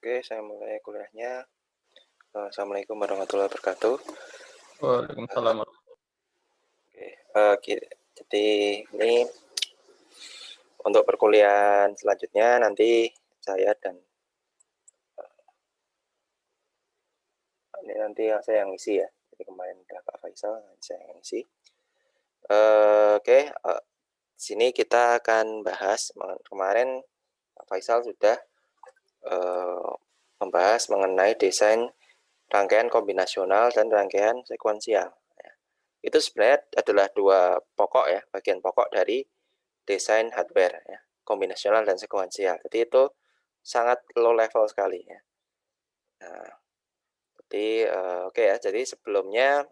Oke, saya mulai kuliahnya. Assalamualaikum warahmatullahi wabarakatuh. Waalaikumsalam. Oke, jadi ini untuk perkuliahan selanjutnya nanti saya dan ini nanti saya yang isi ya. Jadi kemarin udah Pak Faisal, saya yang isi. Oke, sini kita akan bahas kemarin Pak Faisal sudah membahas mengenai desain rangkaian kombinasional dan rangkaian sekuensial. Itu sebenarnya adalah dua pokok ya, bagian pokok dari desain hardware ya, kombinasional dan sekuensial. Jadi itu sangat low level sekali ya. Nah, jadi oke ya. Jadi sebelumnya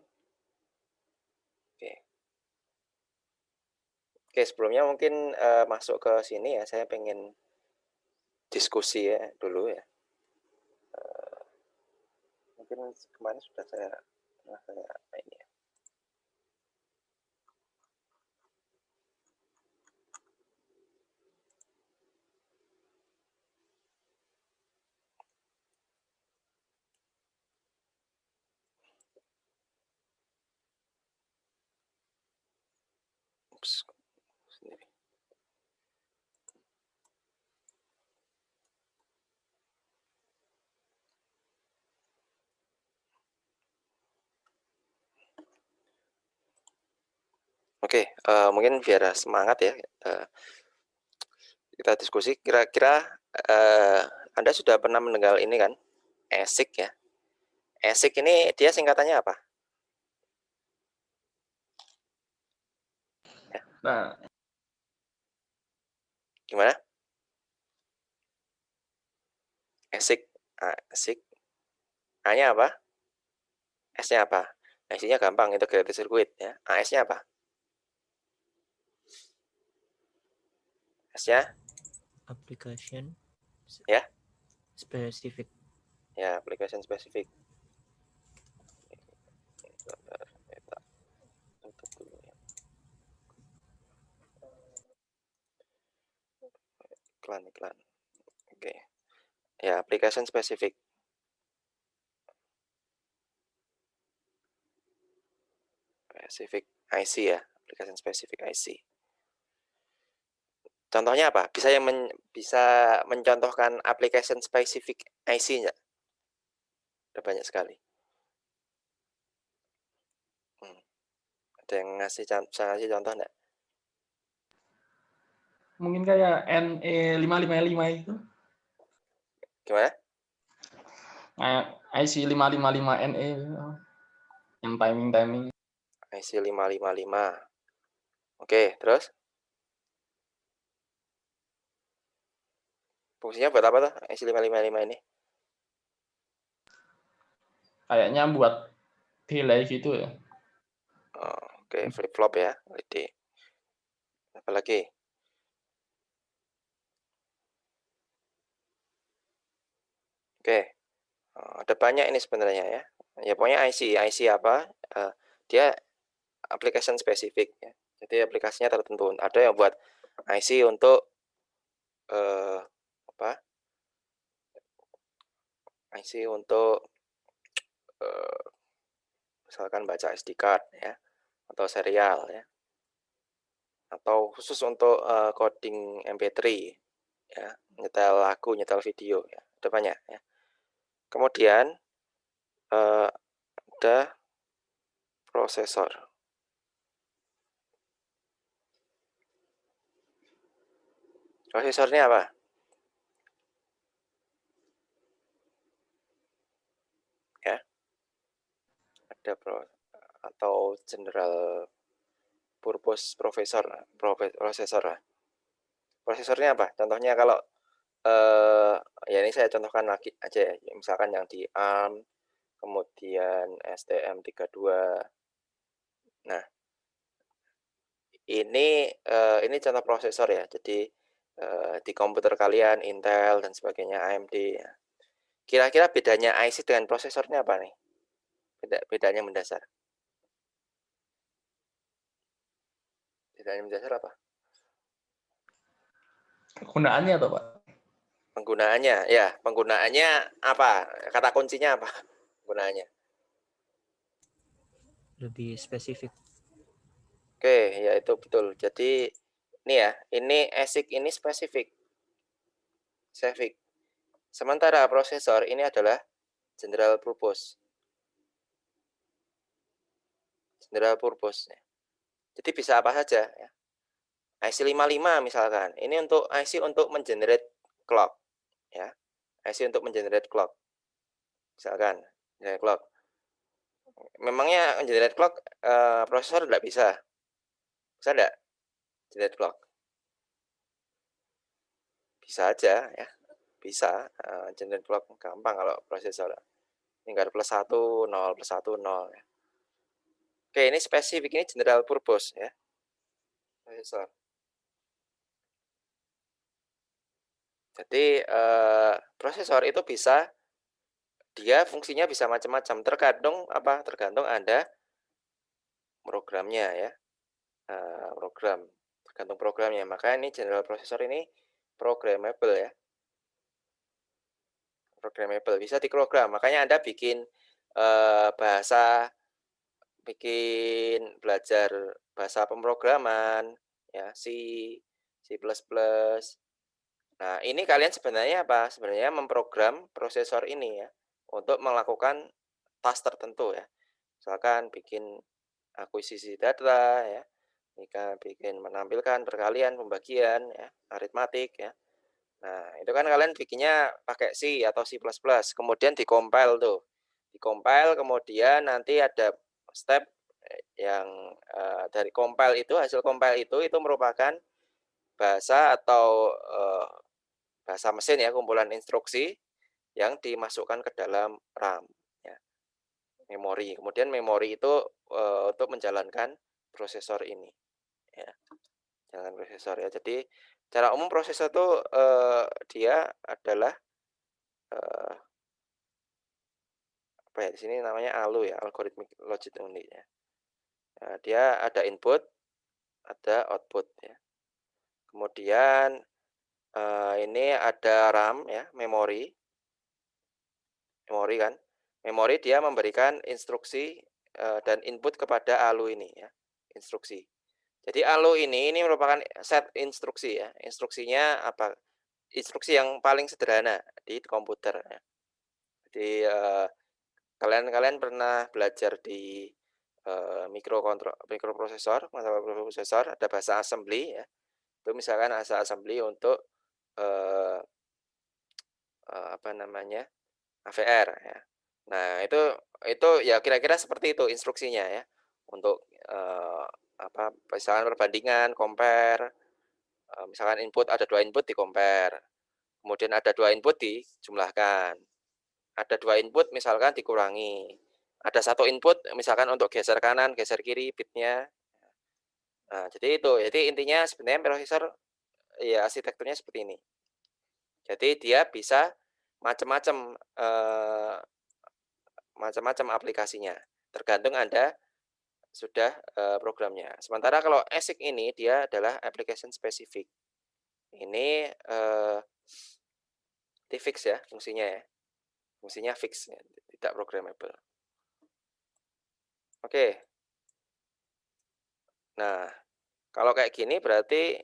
sebelumnya mungkin masuk ke sini ya, saya pengen diskusi ya dulu ya. Mungkin kemarin sudah saya ini ya. Sendiri. Oke, mungkin biar semangat ya, kita diskusi. Kira-kira Anda sudah pernah mendengar ini kan, ASIC ya. ASIC ini dia singkatannya apa? Nah, Gimana? ASIC, ASIC. A-nya apa? S-nya apa? Nah, isinya gampang, integrated circuit ya. AS-nya apa? S-nya? Application Ya. specific. Ya, application specific. Tutup dulu ya. Iklan. Oke. Ya, application specific. Specific IC ya, application specific IC. Contohnya apa? Bisa mencontohkan application specific IC enggak? Ada banyak sekali. Ada yang bisa ngasih contoh enggak? mungkin kayak NE555 itu. Gimana? Kayak IC 555NE yang timing. IC 555. Oke, terus? Fungsinya buat apa tuh IC 555 ini? Kayaknya buat delay gitu ya. Oke, flip flop ya, LED. Apalagi? Oke, ada banyak ini sebenarnya ya. Ya pokoknya IC apa? Dia application spesifik ya. Jadi aplikasinya tertentu. Ada yang buat IC untuk apa? IC untuk misalkan baca SD card ya, atau serial ya, atau khusus untuk coding MP3 ya, nyetel lagu, nyetel video ya, ada banyak ya. Kemudian ada prosesor. Prosesornya apa? Ya, ada atau general purpose prosesor. Prosesornya apa? Contohnya kalau ya ini saya contohkan lagi aja ya. Misalkan yang di ARM, kemudian STM32. Nah, ini contoh prosesor ya. Jadi di komputer kalian Intel dan sebagainya, AMD ya. Kira-kira bedanya IC dengan prosesornya apa nih? Bedanya mendasar. Bedanya mendasar apa? Kegunaannya atau Pak? Penggunaannya, ya, penggunaannya apa? Kata kuncinya apa? Penggunaannya. Lebih spesifik. Oke, ya itu betul. Jadi ini ya, ini ASIC ini spesifik. Sementara prosesor ini adalah general purpose. General purpose. Jadi bisa apa saja ya. IC 55 misalkan. Ini untuk IC untuk mengenerate clock ya. IC untuk mengenerate clock. Misalkan generate clock. Memangnya generate clock prosesor tidak bisa? Bisa enggak? Generate clock. Bisa aja ya. Bisa generate clock gampang kalau prosesor. Tinggal +1 0 +1 0 ya. Oke, ini spesifik, ini general purpose ya. Prosesor. Jadi prosesor itu bisa, dia fungsinya bisa macam-macam, tergantung Anda programnya ya. Tergantung programnya. Maka ini general processor ini programmable ya. Programmable, bisa diprogram. Makanya Anda bikin belajar bahasa pemrograman ya, C, C++. Nah, ini kalian sebenarnya apa? Sebenarnya memprogram prosesor ini ya untuk melakukan task tertentu ya. Misalkan bikin akuisisi data ya, bikin menampilkan perkalian, pembagian ya, aritmatik ya. Nah, itu kan kalian bikinnya pakai C atau C++, kemudian dikompil tuh. Dikompil, kemudian nanti ada step yang dari compile itu, hasil compile itu merupakan bahasa atau bahasa mesin ya, kumpulan instruksi yang dimasukkan ke dalam RAM ya, memori. Kemudian memori itu untuk menjalankan prosesor ini ya. Jalan prosesor ya. Jadi secara umum prosesor itu dia adalah apa ya, di sini namanya ALU ya, algorithmic logic unit ya. Dia ada input, ada output ya. Kemudian ini ada RAM ya, memori kan. Memori dia memberikan instruksi dan input kepada ALU ini ya, instruksi. Jadi ALU ini merupakan set instruksi ya. Instruksinya apa? Instruksi yang paling sederhana di komputer ya. Jadi kalian pernah belajar di mikroprosesor, mata mikroprosesor, ada bahasa assembly ya. Itu misalkan bahasa assembly untuk apa namanya? AVR ya. Nah, itu ya kira-kira seperti itu instruksinya ya. Untuk apa? Misalkan perbandingan, compare, misalkan input ada 2 input di compare. Kemudian ada 2 input dijumlahkan. Ada 2 input misalkan dikurangi. Ada 1 input misalkan untuk geser kanan, geser kiri bitnya. Nah, jadi itu. Jadi intinya sebenarnya prosesor ya arsitekturnya seperti ini. Jadi dia bisa macam-macam aplikasinya. Tergantung Anda sudah programnya. Sementara kalau ASIC ini dia adalah application specific. Ini fix ya fungsinya ya. Fungsinya fix, ya, tidak programmable. Oke. Nah, kalau kayak gini berarti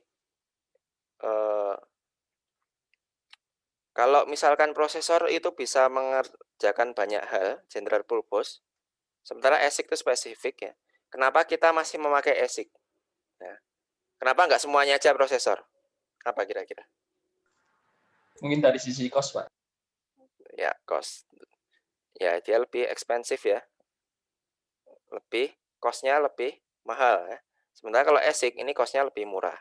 kalau misalkan prosesor itu bisa mengerjakan banyak hal, general purpose, sementara ASIC itu spesifik ya. Kenapa kita masih memakai ASIC? Nah, kenapa nggak semuanya aja prosesor? Apa kira-kira? Mungkin dari sisi cost, Pak. Ya, cost. Ya, dia lebih ekspensif ya. Cost-nya lebih mahal ya. Sementara kalau ASIC ini cost-nya lebih murah.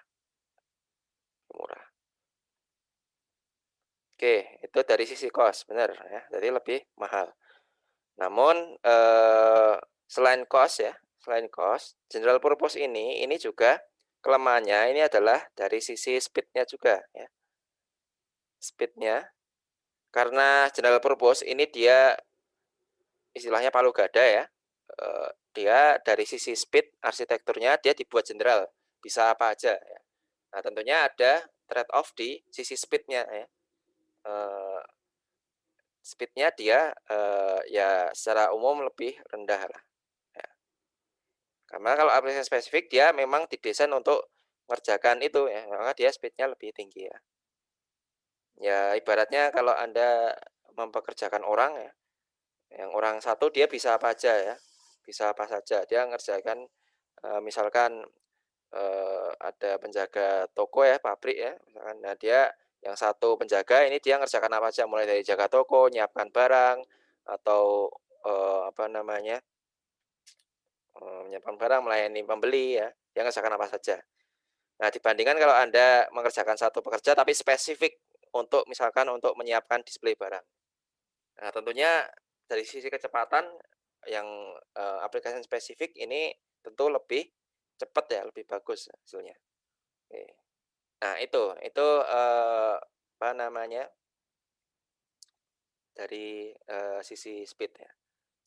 Oke, itu dari sisi cost, benar ya. Jadi lebih mahal. Namun selain cost, general purpose ini juga kelemahannya ini adalah dari sisi speed-nya juga ya. Speed-nya, karena general purpose ini dia istilahnya palu gada ya. Dia dari sisi speed arsitekturnya dia dibuat general, bisa apa aja ya. Nah, tentunya ada trade off di sisi speed-nya ya. speed-nya dia ya secara umum lebih rendah lah. Ya. Karena kalau aplikasi spesifik dia memang didesain untuk mengerjakan itu ya, maka dia speed-nya lebih tinggi ya. Ya ibaratnya kalau Anda mempekerjakan orang ya, yang orang satu dia bisa apa aja ya, bisa apa saja. Dia ngerjakan misalkan ada penjaga toko ya, pabrik ya, misalkan. Nah, dia yang satu penjaga ini dia ngerjakan apa aja, mulai dari jaga toko, nyiapkan barang, atau apa namanya, menyiapkan barang, melayani pembeli ya, dia ngerjakan apa saja. Nah, dibandingkan kalau Anda mengerjakan satu pekerja tapi spesifik untuk misalkan untuk menyiapkan display barang. Nah, tentunya dari sisi kecepatan yang aplikasi spesifik ini tentu lebih cepat ya, lebih bagus hasilnya. Oke. Nah, itu apa namanya, dari sisi speed ya.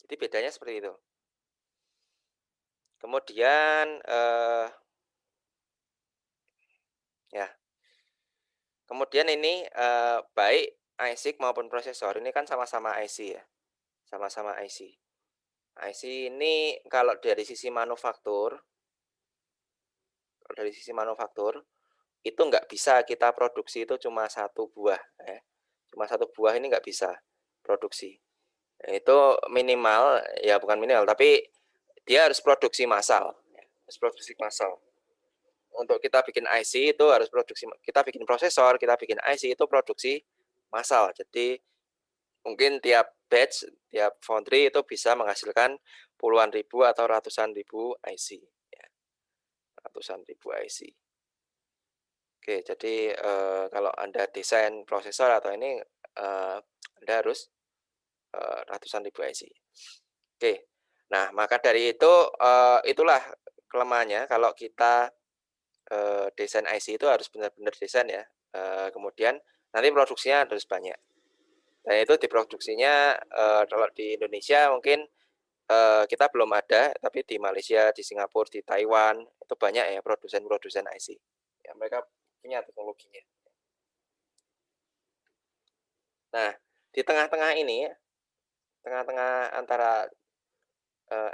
Jadi bedanya seperti itu. Kemudian ya, kemudian ini baik ASIC maupun prosesor ini kan sama-sama IC ya, sama-sama IC. IC ini kalau dari sisi manufaktur itu nggak bisa kita produksi itu cuma satu buah ya. Cuma satu buah ini nggak bisa produksi. Itu minimal, ya bukan minimal, tapi dia harus produksi massal. Harus produksi massal. Untuk kita bikin IC itu harus produksi, kita bikin prosesor, kita bikin IC itu produksi massal. Jadi mungkin tiap batch, tiap foundry itu bisa menghasilkan puluhan ribu atau ratusan ribu IC. Ya. Ratusan ribu IC. Oke, jadi kalau Anda desain prosesor atau ini, Anda harus ratusan ribu IC. Oke, nah maka dari itu itulah kelemahannya kalau kita desain IC itu harus benar-benar desain ya. Kemudian nanti produksinya harus banyak. Dan itu diproduksinya kalau di Indonesia mungkin kita belum ada, tapi di Malaysia, di Singapura, di Taiwan itu banyak ya produsen-produsen IC. Ya, mereka punya teknologinya. Nah, di tengah-tengah ini, tengah-tengah antara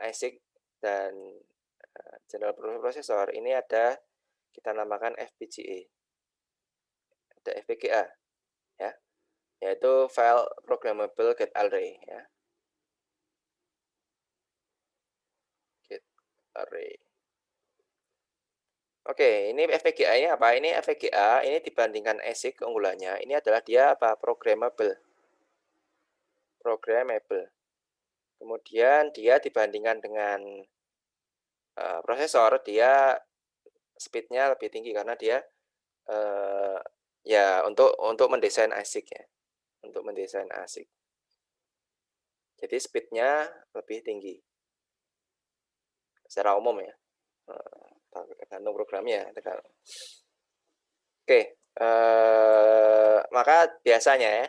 ASIC dan general purpose processor ini ada kita namakan FPGA, ada FPGA ya, yaitu File Programmable Gate Array ya. Gate Array. Oke, ini FPGA-nya apa? Ini FPGA ini dibandingkan ASIC keunggulannya ini adalah dia apa? Programmable. Kemudian dia dibandingkan dengan prosesor, dia speed-nya lebih tinggi karena dia ya untuk mendesain ASIC ya, untuk mendesain ASIC. Jadi speed-nya lebih tinggi secara umum ya, tergantung programnya. Oke, maka biasanya ya,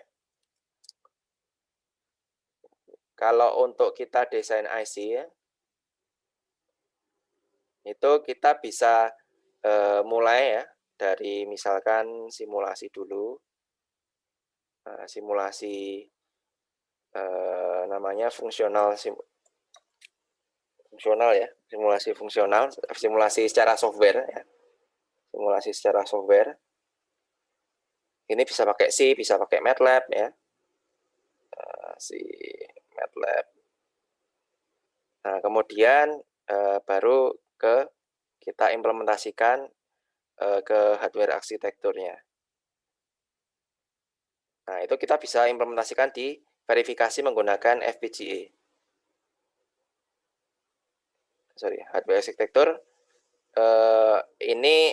kalau untuk kita desain IC ya, itu kita bisa mulai ya dari misalkan simulasi dulu, simulasi namanya fungsional ya, simulasi secara software ya, simulasi secara software. Ini bisa pakai C, bisa pakai MATLAB ya, si MATLAB. Nah, kemudian baru kita implementasikan ke hardware arsitekturnya. Nah, itu kita bisa implementasikan di verifikasi menggunakan FPGA. Hardware arsitektur ini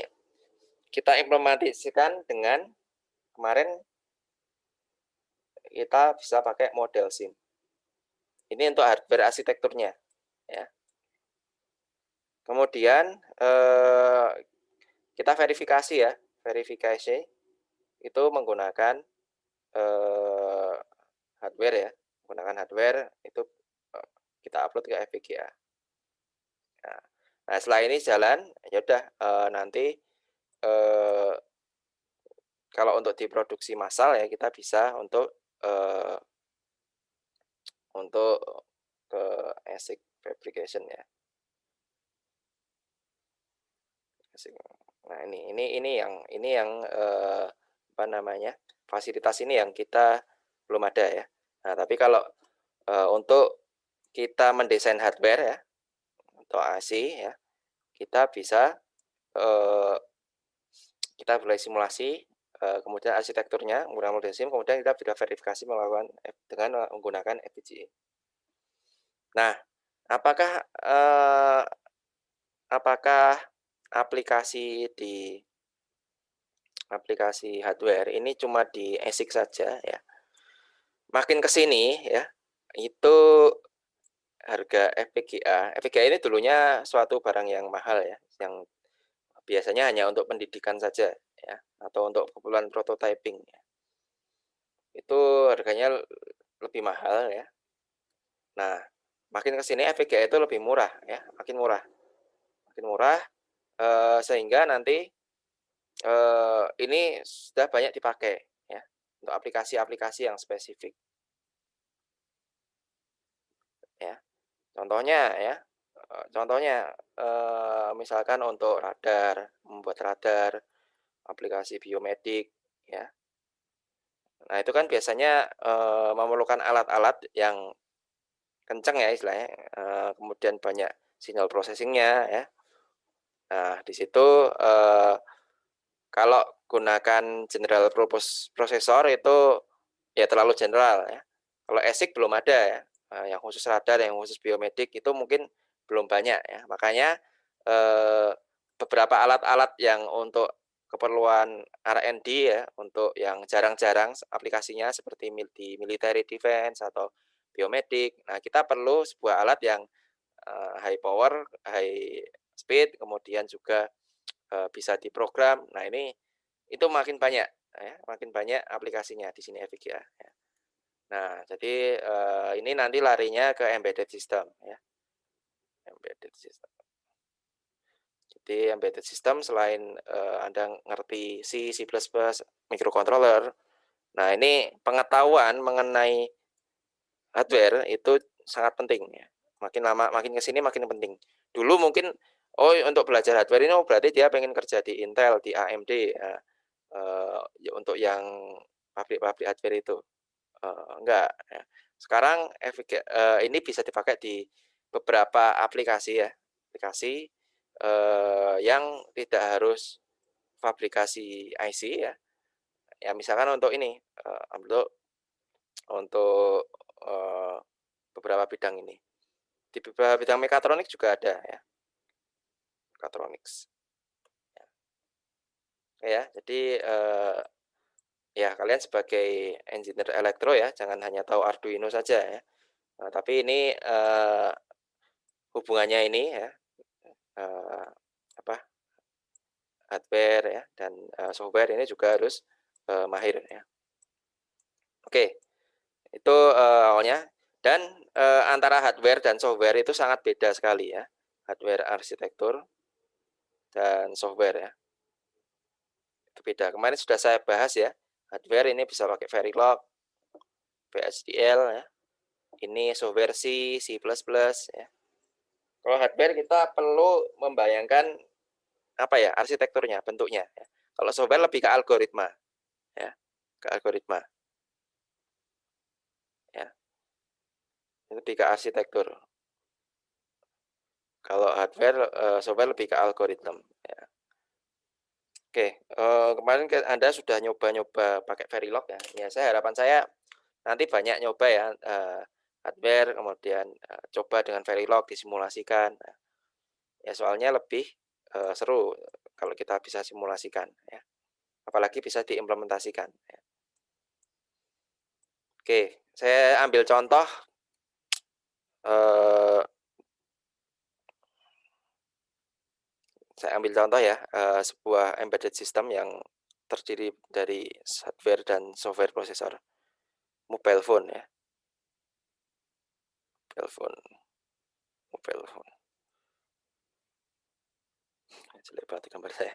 kita implementasikan dengan kemarin kita bisa pakai model SIM. Ini untuk hardware arsitekturnya, ya. Kemudian kita verifikasi ya, verifikasi itu menggunakan hardware ya, menggunakan hardware itu kita upload ke FPGA. Nah, setelah ini jalan, ya udah nanti kalau untuk diproduksi massal ya kita bisa untuk ke ASIC fabrication ya. Nah, ini yang apa namanya? Fasilitas ini yang kita belum ada ya. Nah, tapi kalau untuk kita mendesain hardware ya untuk AC ya, kita bisa kita mulai simulasi, kemudian arsitekturnya menggunakan model SIM, kemudian kita bisa verifikasi dengan menggunakan FPGA. Nah, apakah aplikasi hardware ini cuma di ASIC saja ya? Makin ke sini ya, itu harga FPGA ini dulunya suatu barang yang mahal ya, yang biasanya hanya untuk pendidikan saja ya, atau untuk keperluan prototyping ya. Itu harganya lebih mahal ya. Nah, makin ke sini FPGA itu lebih murah ya, makin murah. Sehingga nanti ini sudah banyak dipakai ya untuk aplikasi-aplikasi yang spesifik. Ya. Contohnya misalkan untuk membuat radar, aplikasi biomedik ya. Nah, itu kan biasanya memerlukan alat-alat yang kencang ya istilahnya, kemudian banyak signal processing-nya ya. Nah, di situ kalau gunakan general purpose processor itu ya terlalu general ya. Kalau ASIC belum ada ya, yang khusus radar, yang khusus biomedik itu mungkin belum banyak ya. Makanya beberapa alat-alat yang untuk keperluan R&D ya, untuk yang jarang-jarang aplikasinya seperti di military defense atau biomedik. Nah, kita perlu sebuah alat yang high power, high speed, kemudian juga bisa diprogram. Nah, itu makin banyak ya, makin banyak aplikasinya di sini FPGA ya. Nah, jadi ini nanti larinya ke embedded system ya. Embedded system. Jadi embedded system selain Anda ngerti C++, microcontroller. Nah, ini pengetahuan mengenai hardware itu sangat penting ya. Makin lama makin ke sini makin penting. Dulu mungkin untuk belajar hardware ini berarti dia pengen kerja di Intel, di AMD ya. Untuk yang pabrik-pabrik hardware itu. Enggak ya. Sekarang ini bisa dipakai di beberapa aplikasi ya. Aplikasi yang tidak harus fabrikasi IC ya. Ya misalkan untuk ini untuk beberapa bidang ini. Di beberapa bidang mekatronik juga ada ya. Mechatronics. Ya, jadi ya kalian sebagai engineer elektro ya, jangan hanya tahu Arduino saja ya. Tapi ini hubungannya ini ya hardware ya dan software ini juga harus mahir ya. Oke, itu awalnya. Dan antara hardware dan software itu sangat beda sekali ya. Hardware arsitektur dan software ya. Itu beda. Kemarin sudah saya bahas ya. Hardware ini bisa pakai Verilog, VHDL ya. Ini software C++ ya. Kalau hardware kita perlu membayangkan apa ya arsitekturnya, bentuknya. Ya. Kalau software lebih ke algoritma, ya, ke algoritma, ya, lebih ke arsitektur. Kalau hardware, software lebih ke algoritma. Ya. Oke, kemarin Anda sudah nyoba-nyoba pakai Verilog ya. Ya, harapan saya nanti banyak nyoba ya hardware, kemudian coba dengan Verilog disimulasikan. Ya soalnya lebih seru kalau kita bisa simulasikan ya. Apalagi bisa diimplementasikan ya. Oke, saya ambil contoh ya sebuah embedded system yang terdiri dari hardware dan software processor mobile phone ya. Mobile phone. Jelek banget gambar saya.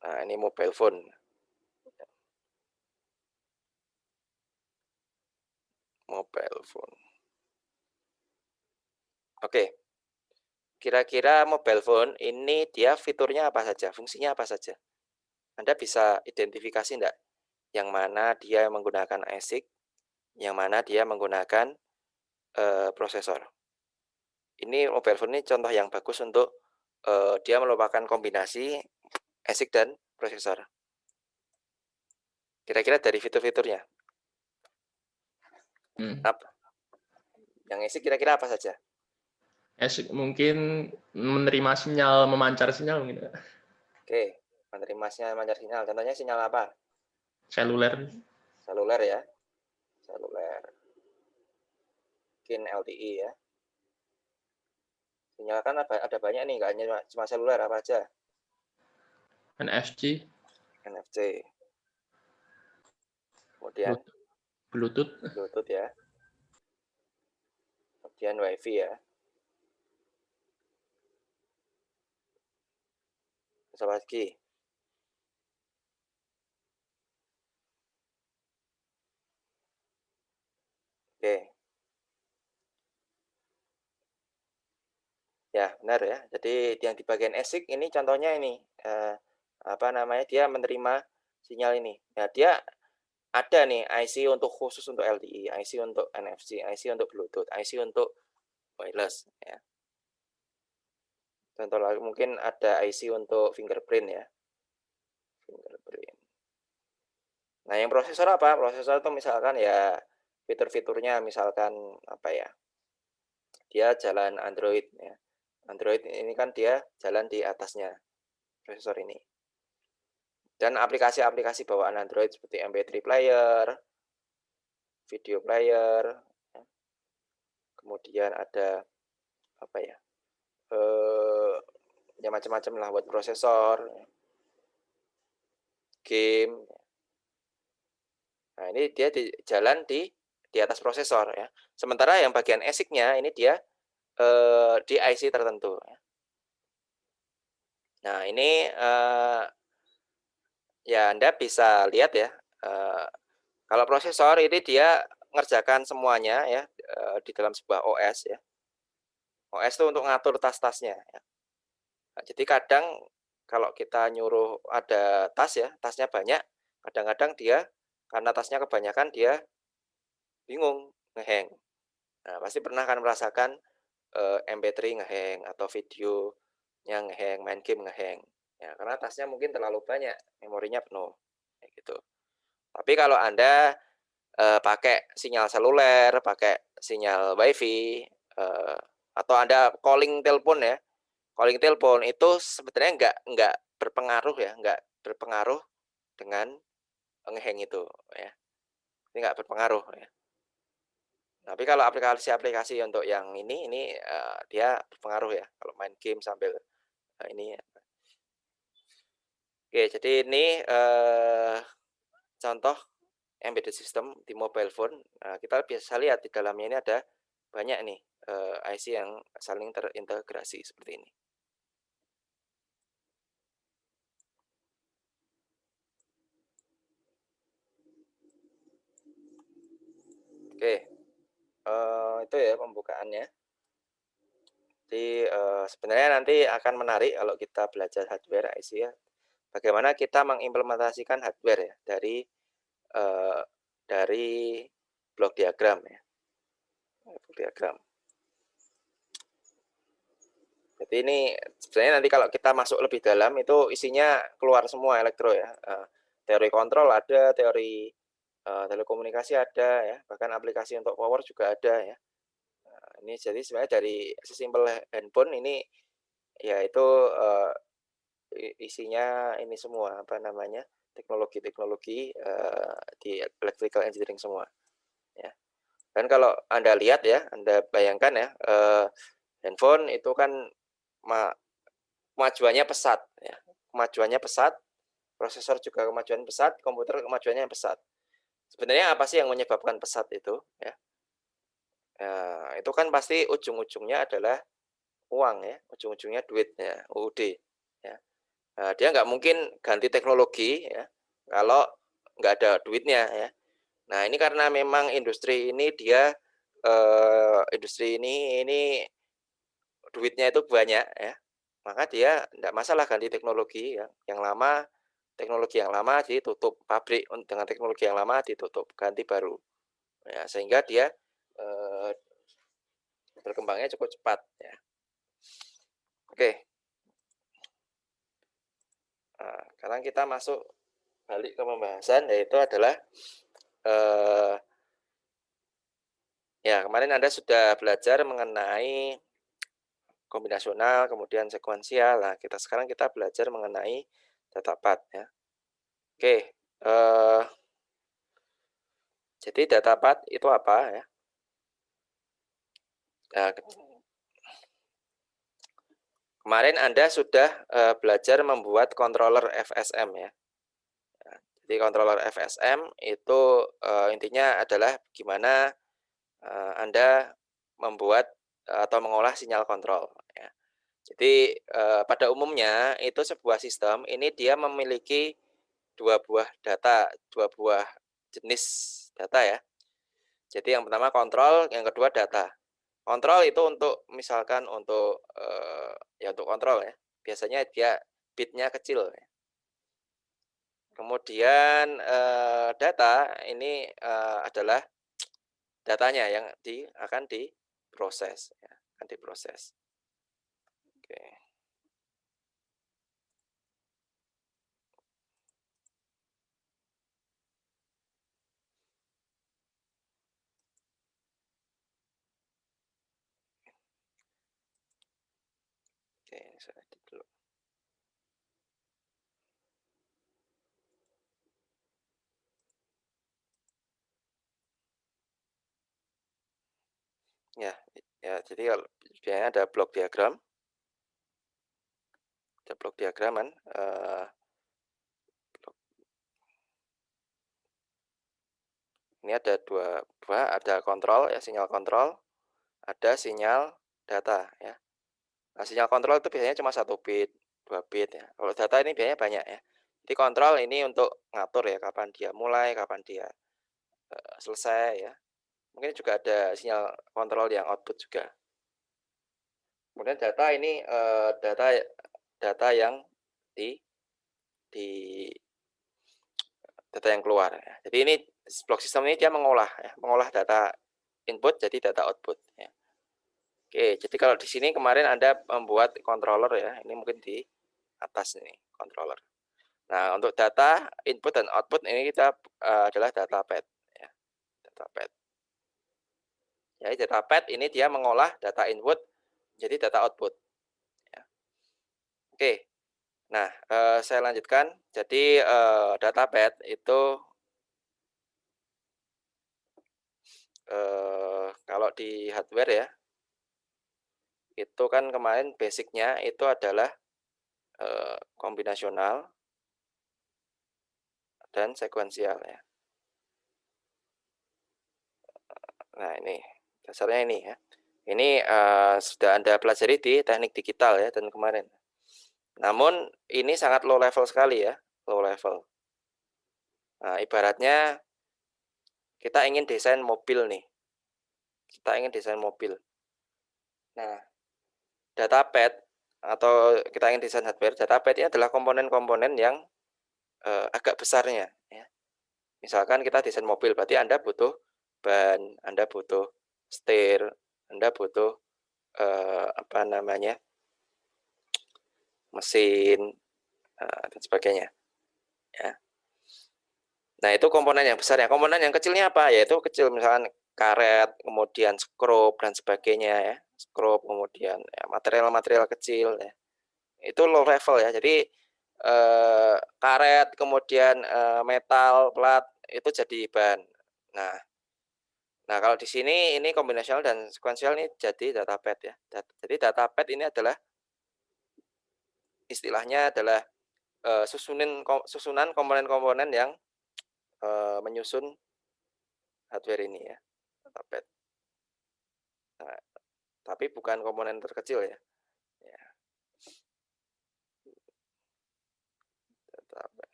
Nah, ini mobile phone. Mobile phone. Oke. Kira-kira mobile phone ini dia fiturnya apa saja, fungsinya apa saja? Anda bisa identifikasi enggak? Yang mana dia menggunakan ASIC, yang mana dia menggunakan prosesor. Ini mobile phone ini contoh yang bagus untuk dia merupakan kombinasi ASIC dan prosesor. Kira-kira dari fitur-fiturnya. Apa? Yang ASIC kira-kira apa saja? ASIC mungkin menerima sinyal, memancar sinyal mungkin. Oke, menerima sinyal, memancar sinyal. Contohnya sinyal apa? Seluler. Seluler ya. Seluler. Mungkin LTE ya. Sinyal kan ada banyak nih, nggak hanya cuma seluler, apa aja? NFC. NFC. Kemudian Bluetooth. Bluetooth ya. Kemudian WiFi ya. Terus apa lagi? Oke. Ya, benar ya. Jadi yang di bagian ASIC ini contohnya ini apa namanya? Dia menerima sinyal ini. Ya, dia ada nih IC untuk khusus untuk LTE, IC untuk NFC, IC untuk Bluetooth, IC untuk wireless ya. Contoh lagi mungkin ada IC untuk fingerprint ya. Fingerprint. Nah, yang prosesor apa? Prosesor itu misalkan ya fitur-fiturnya misalkan apa ya? Dia jalan Android ya. Android ini kan dia jalan di atasnya prosesor ini. Dan aplikasi-aplikasi bawaan Android seperti MP3 player, video player, ya. Kemudian ada apa ya? Ya macam-macam lah buat prosesor, game. Nah, ini dia jalan di atas prosesor ya. Sementara yang bagian ASIC-nya ini dia di IC tertentu ya. Nah, ini ya Anda bisa lihat ya. Kalau prosesor ini dia ngerjakan semuanya ya di dalam sebuah OS ya. OS itu untuk ngatur tas-tasnya ya. Nah, jadi kadang kalau kita nyuruh ada tas ya, tasnya banyak, kadang-kadang dia karena tasnya kebanyakan dia bingung, ngeheng. Nah, pasti pernah kan merasakan MP3 ngeheng atau videonya ngeheng, main game ngeheng. Ya, karena tasnya mungkin terlalu banyak, memorinya penuh. Kayak gitu. Tapi kalau Anda pakai sinyal seluler, pakai sinyal WiFi, atau Anda calling telepon ya, calling telepon itu sebenarnya nggak berpengaruh ya, nggak berpengaruh dengan ngeheng itu ya. Ini nggak berpengaruh ya. Tapi kalau aplikasi-aplikasi untuk yang ini dia berpengaruh ya. Kalau main game sambil ini ya. Oke, jadi ini contoh embedded system di mobile phone. Nah, kita bisa lihat di dalamnya ini ada banyak nih IC yang saling terintegrasi seperti ini. Oke, itu ya pembukaannya. Jadi sebenarnya nanti akan menarik kalau kita belajar hardware IC ya. Bagaimana kita mengimplementasikan hardware ya dari blok diagram ya. Blok diagram. Jadi ini sebenarnya nanti kalau kita masuk lebih dalam itu isinya keluar semua elektro ya. Teori kontrol ada, teori telekomunikasi ada ya, bahkan aplikasi untuk power juga ada ya. Ini jadi sebenarnya dari sesimpel handphone ini yaitu isinya ini semua apa namanya teknologi-teknologi di electrical engineering semua ya. Dan kalau Anda lihat ya, Anda bayangkan ya, handphone itu kan kemajuannya pesat ya. Kemajuannya pesat, prosesor juga kemajuan pesat, komputer kemajuannya pesat. Sebenarnya apa sih yang menyebabkan pesat itu ya? Nah, itu kan pasti ujung-ujungnya adalah uang ya, ujung-ujungnya duit ya, UUD ya. Nah, dia nggak mungkin ganti teknologi ya, kalau nggak ada duitnya ya. Nah, ini karena memang industri ini dia industri ini duitnya itu banyak ya, maka dia nggak masalah ganti teknologi ya. Yang lama teknologi yang lama ditutup, pabrik dengan teknologi yang lama ditutup, ganti baru. Ya, sehingga dia berkembangnya cukup cepat ya. Oke. Nah, sekarang kita masuk balik ke pembahasan, yaitu adalah ya kemarin Anda sudah belajar mengenai kombinasional, kemudian sekuensial. Nah, sekarang kita belajar mengenai data path ya. Oke, jadi data path itu apa ya? Nah, kemarin Anda sudah belajar membuat controller FSM ya. Nah, jadi controller FSM itu intinya adalah gimana Anda membuat atau mengolah sinyal kontrol ya. Jadi pada umumnya itu sebuah sistem ini dia memiliki dua buah jenis data ya. Jadi yang pertama kontrol, yang kedua data. Kontrol itu untuk misalkan untuk ya untuk kontrol ya. Biasanya dia bitnya kecil ya. Kemudian data ini adalah datanya yang akan diproses ya, akan diproses. Oke. Oke, ini saya edit dulu. Ya, jadi kalau biasanya ada blok diagram. Ada blok diagram kan. Ini ada dua, ada kontrol ya, sinyal kontrol, ada sinyal data ya. Nah, sinyal kontrol itu biasanya cuma 1 bit, 2 bit ya. Kalau data ini biasanya banyak ya. Jadi kontrol ini untuk ngatur ya kapan dia mulai, kapan dia selesai ya. Mungkin juga ada sinyal kontrol yang output juga. Kemudian data ini data yang di data yang keluar ya. Jadi ini blok sistem ini dia mengolah data input jadi data output ya. Oke, jadi kalau di sini kemarin Anda membuat controller ya, ini mungkin di atas ini controller. Nah, untuk data input dan output ini kita adalah data path ya. Data path. Jadi data path ini dia mengolah data input jadi data output ya. Oke. Nah, saya lanjutkan. Jadi data path itu kalau di hardware ya, itu kan kemarin basicnya itu adalah kombinasional dan sekuensial ya. Nah ini dasarnya ini ya. Ini sudah Anda pelajari di teknik digital ya dan kemarin. Namun ini sangat low level sekali ya, low level. Nah, ibaratnya kita ingin desain mobil nih. Kita ingin desain mobil. Nah, data path atau kita ingin desain hardware, data path ini adalah komponen-komponen yang agak besarnya ya. Misalkan kita desain mobil, berarti Anda butuh ban, Anda butuh setir, Anda butuh apa namanya, mesin dan sebagainya. Ya. Nah itu komponen yang besar ya. Komponen yang kecilnya apa? Yaitu kecil misalkan karet, kemudian skrup dan sebagainya ya. Skrup kemudian ya, material-material kecil ya. Itu low level ya. Jadi karet kemudian metal, plat itu jadi ban. Nah, kalau di sini ini kombinasional dan sekuensial ini jadi data path ya. Jadi data path ini adalah istilahnya adalah susunan komponen-komponen yang menyusun hardware ini ya, data path. Nah, tapi bukan komponen terkecil ya. Ya.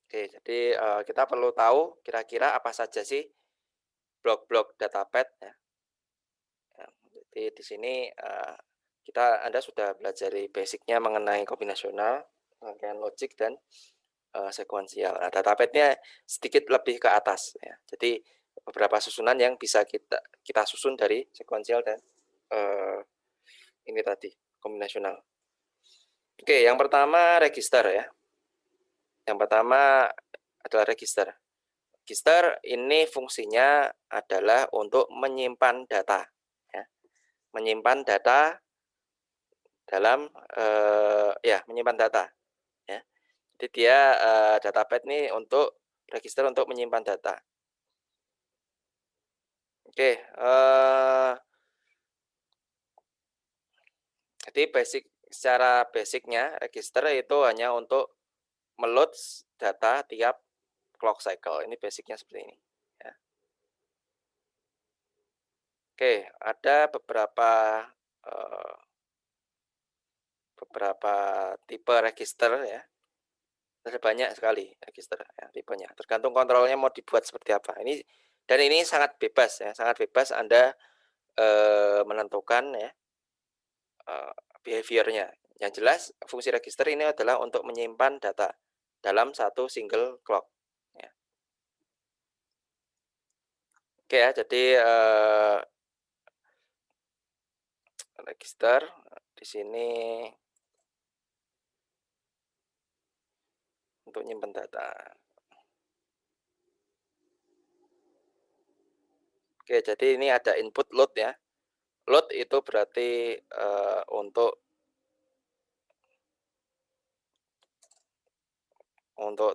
Oke, jadi kita perlu tahu kira-kira apa saja sih blok-blok datapad ya. Jadi di sini Anda sudah belajar basicnya mengenai kombinasional, rangkaian logik dan sekuensial. Nah, datapadnya sedikit lebih ke atas ya. Jadi beberapa susunan yang bisa kita susun dari sekuensial dan ini tadi kombinasional. Oke, yang pertama register ya. Yang pertama adalah register. Register ini fungsinya adalah untuk menyimpan data, ya. Menyimpan data dalam menyimpan data, ya. Jadi dia datapad ini untuk register untuk menyimpan data. Oke, jadi secara basicnya register itu hanya untuk meload data tiap clock cycle. Ini basicnya seperti ini. Ya. Oke, ada beberapa tipe register ya. Ada banyak sekali register ya, tipenya. Tergantung kontrolnya mau dibuat seperti apa. Ini sangat bebas ya, sangat bebas Anda menentukan ya behaviornya. Yang jelas fungsi register ini adalah untuk menyimpan data dalam satu single clock. Ya. Oke ya, jadi register di sini untuk menyimpan data. Oke, jadi ini ada input load ya. Load itu berarti untuk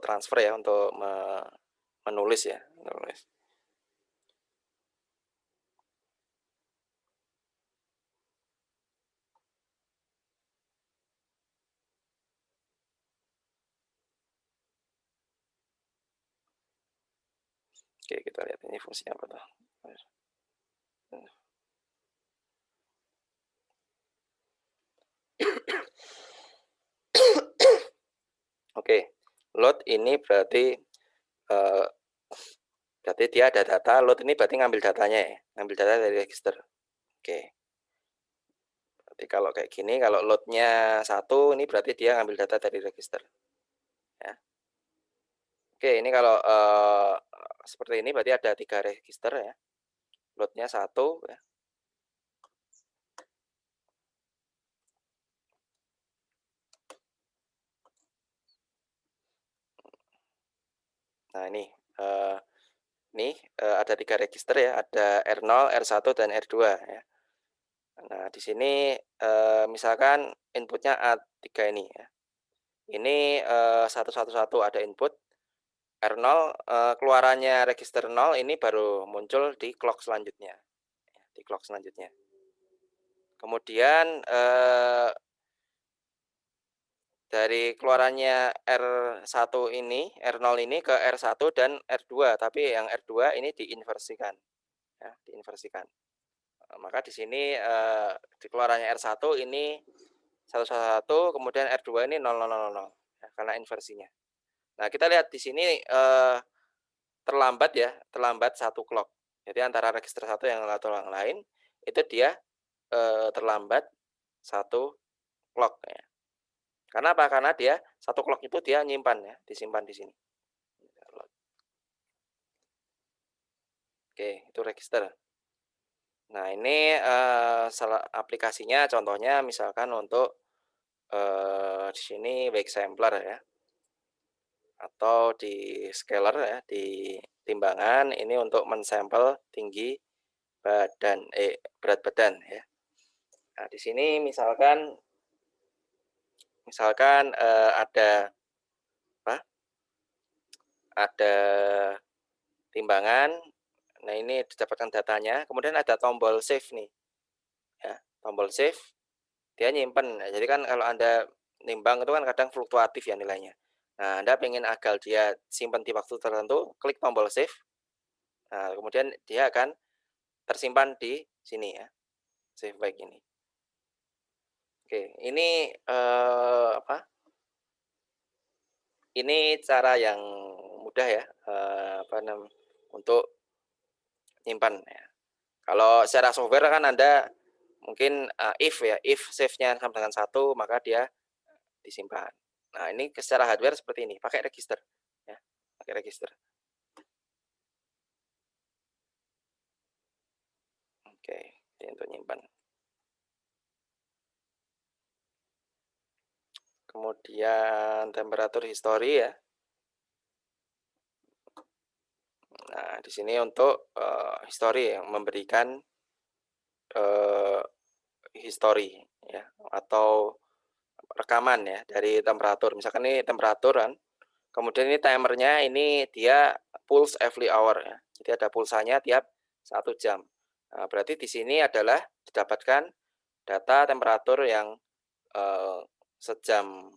transfer ya, untuk menulis ya, menulis. Oke, kita lihat ini fungsinya apa tuh. Oke, load ini berarti dia ada data, load ini berarti ngambil datanya ya, ngambil data dari register. Oke. Berarti kalau kayak gini, kalau loadnya 1, ini berarti dia ngambil data dari register. Ya. Oke, ini kalau seperti ini berarti ada 3 register ya. Loadnya 1 ya. Nah ini ada 3 register ya, ada R0, R1 dan R2 ya. Nah di sini misalkan inputnya A3 ini ya. Ini 111 ada input R0, keluarannya register 0 ini baru muncul di clock selanjutnya. Di clock selanjutnya. Kemudian dari keluarannya R1 ini, R0 ini ke R1 dan R2, tapi yang R2 ini diinversikan. Ya, diinversikan. Maka di sini di keluarannya R1 ini 111, kemudian R2 ini 0000 ya, karena inversinya. Nah, kita lihat di sini terlambat ya, terlambat 1 clock. Jadi antara register 1 yang atau yang lain itu dia terlambat 1 clock ya. Karena apa? Karena dia 1 clock itu dia nyimpan ya, disimpan di sini. Oke, itu register. Nah, ini salah aplikasinya contohnya misalkan untuk di sini wake sampler ya. Atau di scaler ya, di timbangan ini untuk mensampel tinggi berat badan ya. Nah, di sini misalkan ada timbangan. Nah, ini didapatkan datanya, kemudian ada tombol save nih. Ya, tombol save dia nyimpen. Nah, jadi kan kalau Anda nimbang itu kan kadang fluktuatif ya nilainya. Nah, Anda pengen agar dia simpan di waktu tertentu, klik tombol save. Nah, kemudian dia akan tersimpan di sini ya, save back ini. Oke, ini apa? Ini cara yang mudah ya, untuk nyimpan ya. Kalau secara software kan Anda mungkin if ya, if save-nya sama dengan 1 maka dia disimpan. Nah, ini secara hardware seperti ini, pakai register ya, pakai register. Oke, ini untuk nyimpan. Kemudian temperatur history ya. Nah, di sini untuk history yang memberikan history ya, atau rekaman ya dari temperatur. Misalkan ini temperatur kan, kemudian ini timernya ini dia pulse every hour ya. Jadi ada pulsanya tiap 1 jam. Nah, berarti di sini adalah didapatkan data temperatur yang sejam,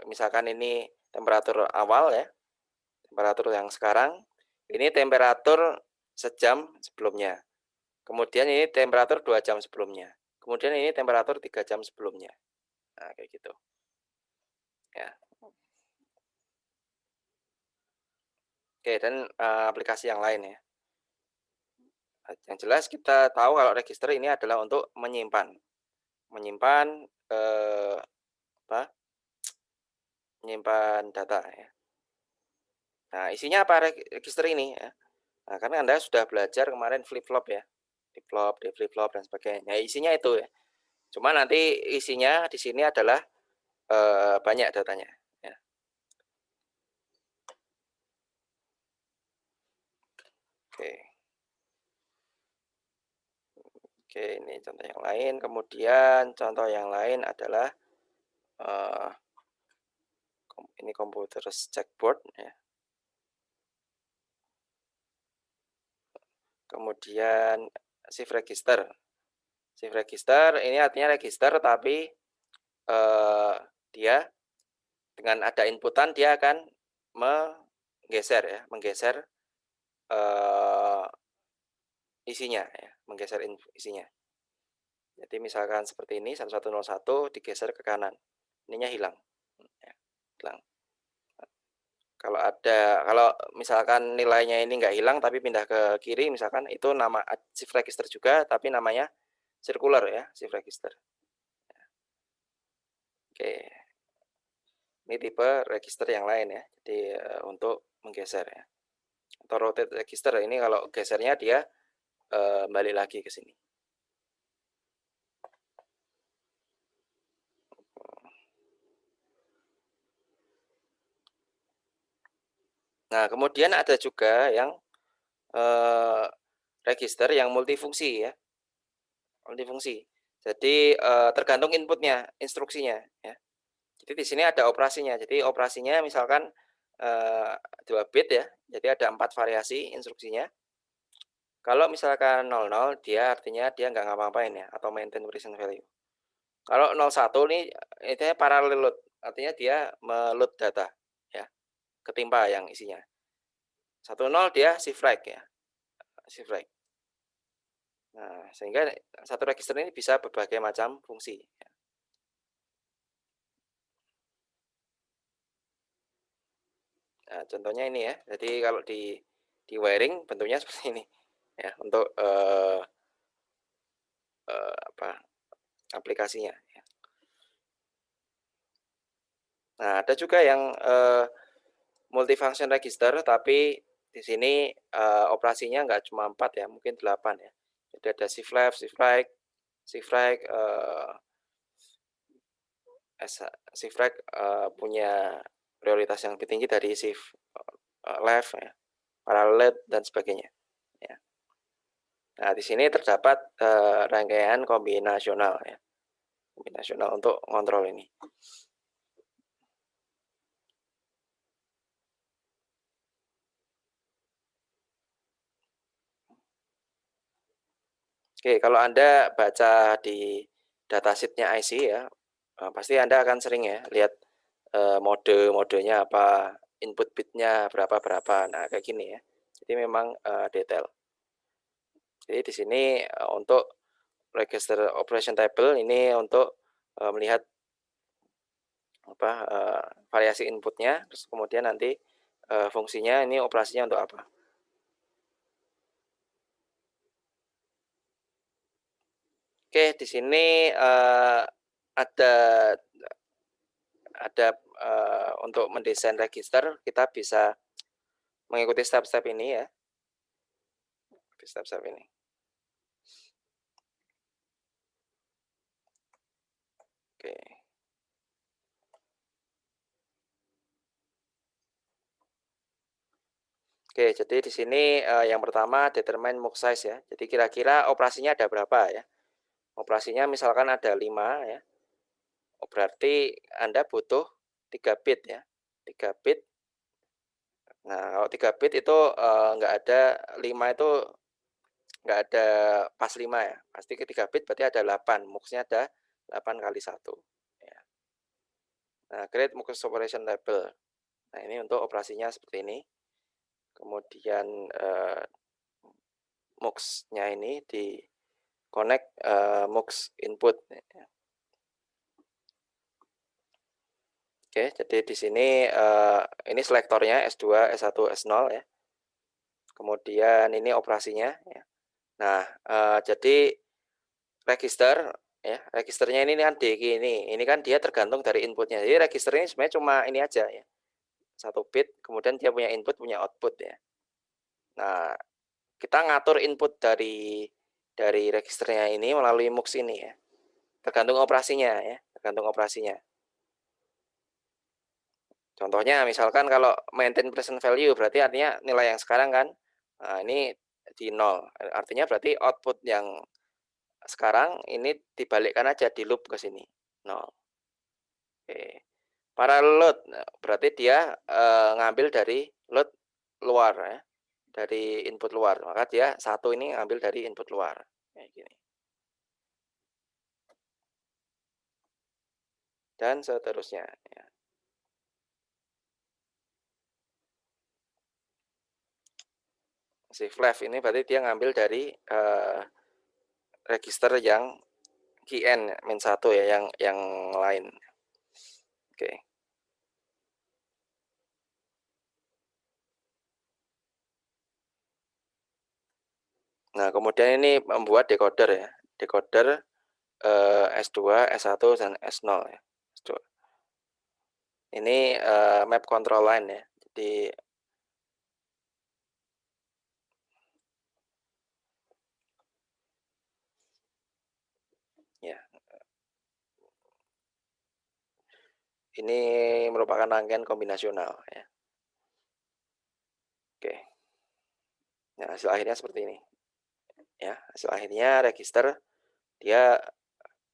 misalkan ini temperatur awal ya, temperatur yang sekarang, ini temperatur sejam sebelumnya. Kemudian ini temperatur 2 jam sebelumnya. Kemudian ini temperatur 3 jam sebelumnya. Nah, kayak gitu. Ya. Oke, dan aplikasi yang lain ya. Yang jelas kita tahu kalau register ini adalah untuk menyimpan menyimpan data ya. Nah, isinya apa register ini ya? Nah, karena Anda sudah belajar kemarin flip-flop ya. Flip-flop, deflip-flop dan sebagainya. Nah, isinya itu ya. Cuma nanti isinya di sini adalah banyak datanya ya. Oke. Oke, ini contoh yang lain. Kemudian contoh yang lain adalah ini komputer checkboard ya. Kemudian shift register. Shift register ini artinya register tapi dia dengan ada inputan dia akan menggeser isinya ya, menggeser isinya. Jadi misalkan seperti ini 1101 digeser ke kanan. Ininya hilang. Ya, hilang. Kalau misalkan nilainya ini nggak hilang tapi pindah ke kiri misalkan, itu nama shift register juga tapi namanya circular ya, shift register. Oke. Ini tipe register yang lain ya. Jadi untuk menggeser ya. Atau rotate register ini kalau gesernya dia balik lagi ke sini. Nah, kemudian ada juga yang register yang multifungsi ya. Multifungsi. Jadi tergantung inputnya, instruksinya ya. Jadi di sini ada operasinya. Jadi operasinya misalkan 2 bit ya. Jadi ada 4 variasi instruksinya. Kalau misalkan 00 dia artinya dia nggak ngapa-ngapain ya, atau maintain present value. Kalau 01 nih itu parallel load, artinya dia meload data ya, ketimpa yang isinya. 10 dia shift right ya, shift right. Nah, sehingga satu register ini bisa berbagai macam fungsi. Nah, contohnya ini ya. Jadi kalau di wiring bentuknya seperti ini ya, untuk aplikasinya. Nah, ada juga yang multifunction register, tapi di sini operasinya nggak cuma 4 ya, mungkin 8 ya. Jadi ada shift left, shift right, shift right punya prioritas yang lebih tinggi dari shift left ya, parallel dan sebagainya. Ya. Nah, di sini terdapat rangkaian kombinasional ya, kombinasional untuk kontrol ini. Oke, kalau Anda baca di datasheet-nya IC ya, pasti Anda akan sering ya lihat mode-modenya apa, input bitnya berapa. Nah, kayak gini ya. Jadi memang detail. Jadi di sini untuk register operation table ini untuk melihat variasi inputnya, terus kemudian nanti fungsinya ini operasinya untuk apa. Oke, di sini ada untuk mendesain register kita bisa mengikuti step-step ini ya. Step-step ini. Oke. Oke, jadi di sini yang pertama determine mux size ya. Jadi kira-kira operasinya ada berapa ya? Operasinya misalkan ada 5 ya. Berarti Anda butuh 3 bit ya. 3 bit. Nah, kalau 3 bit itu nggak ada 5 itu nggak ada pas 5 ya. Pasti ke 3 bit berarti ada 8. Muxnya ada 8 kali 1. Ya. Nah, create mux operation table. Nah, ini untuk operasinya seperti ini. Kemudian mux-nya ini di connect mux input. Oke, jadi di sini ini selektornya S2, S1, S0 ya. Kemudian ini operasinya ya. Nah, jadi register ya, registernya ini kan DG ini kan dia tergantung dari inputnya. Jadi register ini sebenarnya cuma ini aja ya. 1 bit, kemudian dia punya input, punya output ya. Nah, kita ngatur input dari registernya ini melalui mux ini ya. Tergantung operasinya ya, tergantung operasinya. Contohnya misalkan kalau maintain present value berarti artinya nilai yang sekarang kan ini di 0. Artinya berarti output yang sekarang ini dibalikkan aja di loop ke sini 0. Oke. Parallel load berarti dia ngambil dari load luar ya. Dari input luar. Maka dia satu ini ngambil dari input luar. Kayak gini. Dan seterusnya ya. Shift left ini berarti dia ngambil dari register yang key-n min 1 ya, yang lain. Oke. Nah, kemudian ini membuat decoder ya. Decoder S2, S1 dan S0 ya. S2. Ini map control line ya. Jadi ya. Ini merupakan rangkaian kombinasional ya. Oke. Nah, hasil akhirnya seperti ini. Ya, hasil akhirnya register dia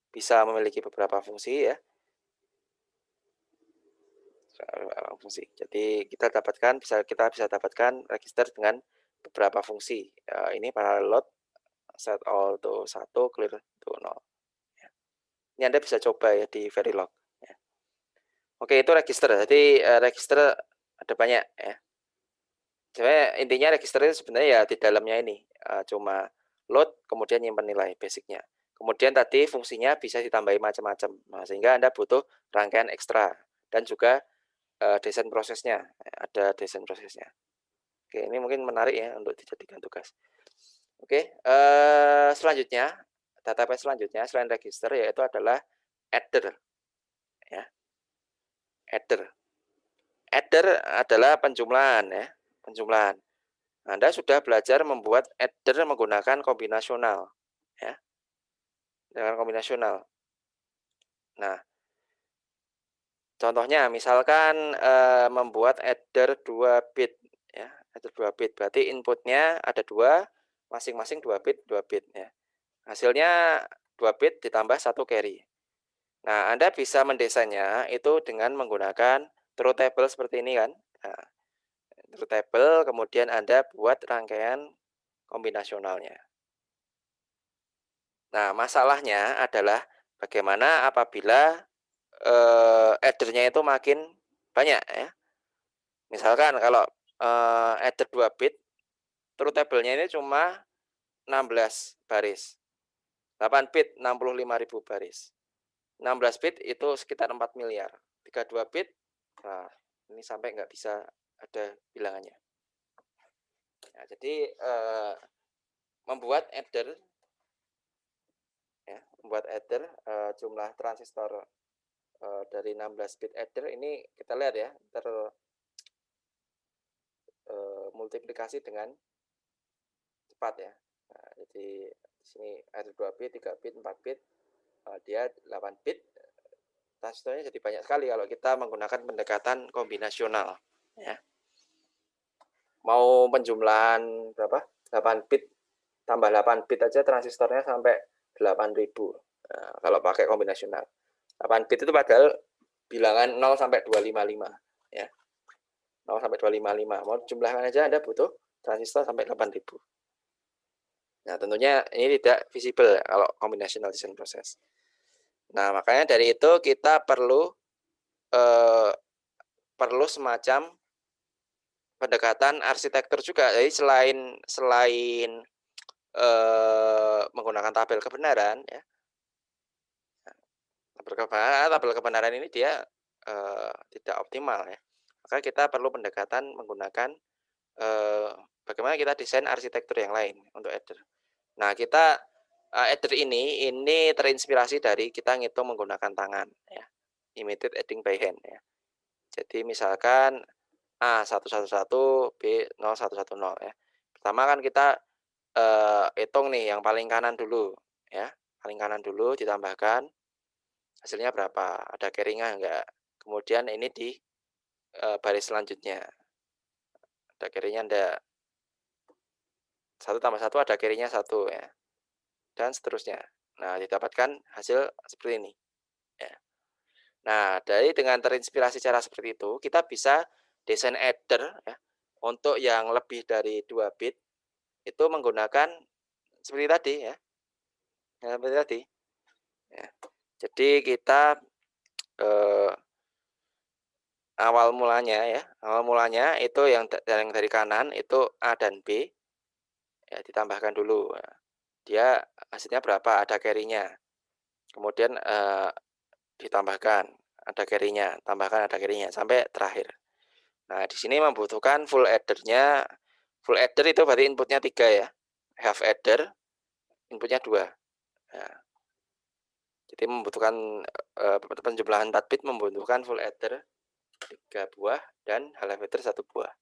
bisa memiliki beberapa fungsi ya. Fungsi. Jadi kita bisa dapatkan register dengan beberapa fungsi. Ini parallel load, set all to 1, clear to 0. Ya. Ini Anda bisa coba ya di Verilog. Ya. Oke, itu register. Jadi register ada banyak ya. Sebenarnya intinya register itu sebenarnya ya di dalamnya ini cuma load kemudian nyimpan nilai basicnya. Kemudian tadi fungsinya bisa ditambahi macam-macam. Nah, sehingga Anda butuh rangkaian ekstra dan juga desain prosesnya. Ada desain prosesnya. Oke, ini mungkin menarik ya untuk dijadikan tugas. Oke, selanjutnya database selanjutnya selain register yaitu adalah adder. Ya. Adder adalah penjumlahan ya, penjumlahan. Anda sudah belajar membuat adder menggunakan kombinasional ya. Dengan kombinasional. Nah, contohnya misalkan membuat adder 2 bit ya, adder 2 bit berarti inputnya ada 2, masing-masing 2 bit ya. Hasilnya 2 bit ditambah 1 carry. Nah, Anda bisa mendesainnya itu dengan menggunakan truth table seperti ini kan. Nah, truth table kemudian Anda buat rangkaian kombinasionalnya. Nah, masalahnya adalah bagaimana apabila addernya itu makin banyak ya. Misalkan kalau adder 2 bit, truth table-nya ini cuma 16 baris. 8 bit 65.000 baris. 16 bit itu sekitar 4 miliar. 32 bit, nah ini sampai nggak bisa ada bilangannya. Nah, jadi membuat adder, ya, membuat adder jumlah transistor dari 16 bit adder ini kita lihat ya, multiplikasi dengan cepat ya. Nah, jadi di sini ada 2 bit, 3 bit, 4 bit, dia 8 bit. Transistornya jadi banyak sekali kalau kita menggunakan pendekatan kombinasional ya. Mau penjumlahan berapa? 8 bit tambah 8 bit aja transistornya sampai 8.000. Nah, kalau pakai kombinasional. 8 bit itu padahal bilangan 0 sampai 255 ya. 0 sampai 255. Mau jumlahkan aja Anda butuh transistor sampai 8.000. Nah, tentunya ini tidak visible kalau combinational design process. Nah, makanya dari itu kita perlu semacam pendekatan arsitektur juga. Jadi selain menggunakan tabel kebenaran ya. Tabel kebenaran ini dia tidak optimal ya. Maka kita perlu pendekatan menggunakan bagaimana kita desain arsitektur yang lain untuk adder. Nah, kita adder ini terinspirasi dari kita ngitung menggunakan tangan ya. Immediate adding by hand ya. Jadi misalkan A111, B0110 ya. Pertama kan kita hitung nih yang paling kanan dulu ya. Paling kanan dulu ditambahkan hasilnya berapa? Ada carry-nya enggak? Kemudian ini di baris selanjutnya. Ada carry-nya enggak? 1 tambah 1 ada carry-nya 1 ya. Dan seterusnya. Nah, didapatkan hasil seperti ini. Ya. Nah, dengan terinspirasi cara seperti itu, kita bisa desain adder ya, untuk yang lebih dari 2 bit itu menggunakan seperti tadi ya. Seperti tadi. Ya. Jadi kita awal mulanya itu yang dari kanan itu A dan B ya, ditambahkan dulu. Dia hasilnya berapa? Ada carry-nya. Kemudian ditambahkan, ada carry-nya, tambahkan ada carry-nya sampai terakhir. Nah, di sini membutuhkan full adder-nya. Full adder itu berarti inputnya 3 ya. Half adder inputnya 2. Nah, jadi membutuhkan penjumlahan 4 bit membutuhkan full adder 3 buah dan half adder 1 buah.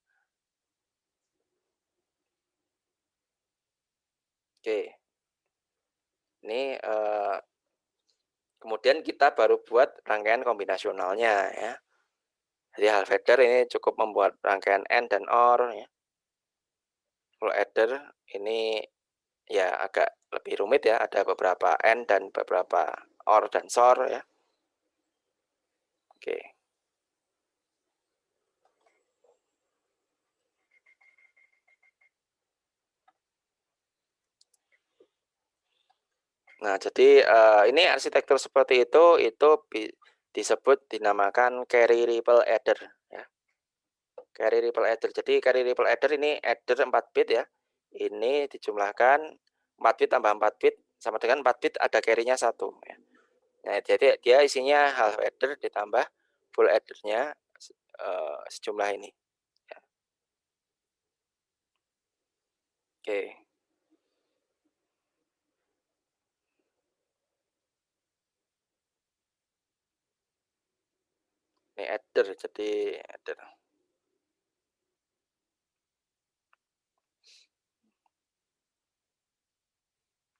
Oke. Ini kemudian kita baru buat rangkaian kombinasionalnya ya. Jadi half adder ini cukup membuat rangkaian AND dan OR ya. Full adder ini ya agak lebih rumit ya, ada beberapa AND dan beberapa OR dan SOR ya. Oke. Nah, jadi ini arsitektur seperti itu dinamakan carry ripple adder ya. Carry ripple adder. Jadi carry ripple adder ini adder 4 bit ya. Ini dijumlahkan 4 bit tambah 4 bit sama dengan 4 bit ada carry-nya 1 ya. Nah, jadi dia isinya half adder ditambah full adder-nya sejumlah ini ya. Oke. Ini adder, jadi adder.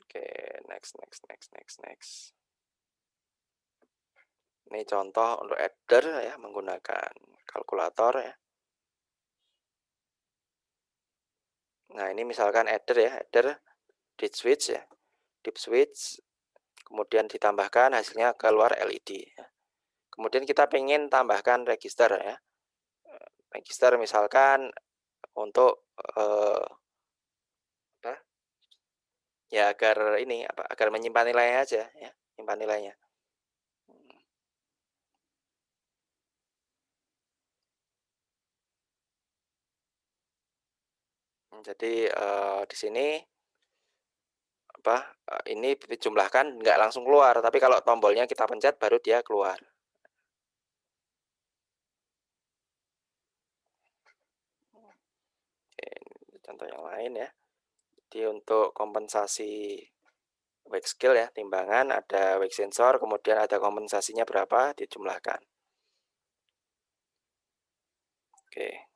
Oke, next. Ini contoh untuk adder ya, menggunakan kalkulator ya. Nah, ini misalkan adder ya, adder deep switch ya. Deep switch, kemudian ditambahkan hasilnya keluar LED ya. Kemudian kita ingin tambahkan register ya. Register misalkan untuk ya agar menyimpan nilainya aja ya, menyimpan nilainya. Jadi di sini ini dijumlahkan nggak langsung keluar, tapi kalau tombolnya kita pencet baru dia keluar. Oke, ini contoh yang lain ya. Jadi untuk kompensasi wake scale ya, timbangan, ada wake sensor, kemudian ada kompensasinya berapa, dijumlahkan. Oke.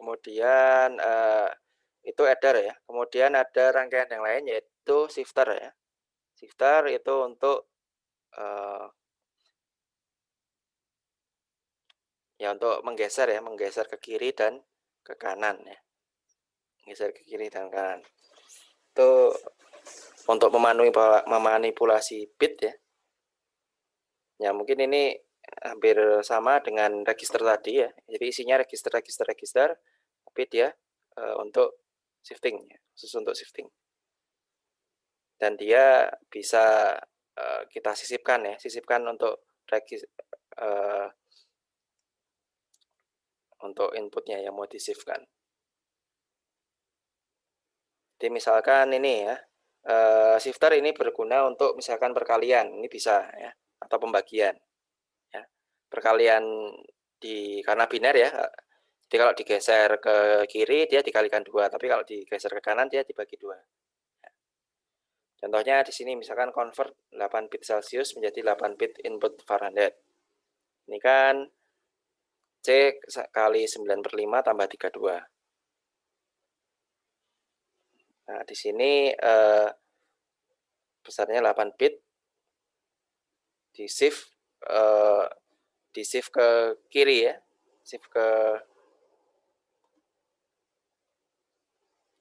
Kemudian itu adder ya. Kemudian ada rangkaian yang lain yaitu shifter ya. Shifter itu untuk untuk menggeser ya, menggeser ke kiri dan ke kanan ya. Geser ke kiri dan kanan. Itu untuk memanipulasi bit ya. Ya mungkin ini hampir sama dengan register tadi ya. Jadi isinya register, tapi dia untuk shifting ya, khusus untuk shifting. Dan dia bisa kita sisipkan ya, untuk inputnya yang mau disifkan. Jadi misalkan ini ya, shifter ini berguna untuk misalkan perkalian, ini bisa ya, atau pembagian. Ya. Perkalian karena biner ya. Jadi kalau digeser ke kiri dia dikalikan 2, tapi kalau digeser ke kanan dia dibagi 2. Ya. Contohnya di sini misalkan convert 8 bit Celsius menjadi 8 bit input Fahrenheit. Ini kan C kali 9/5 tambah 32. Nah, di sini besarnya 8 bit di shift ke kiri ya. Shift ke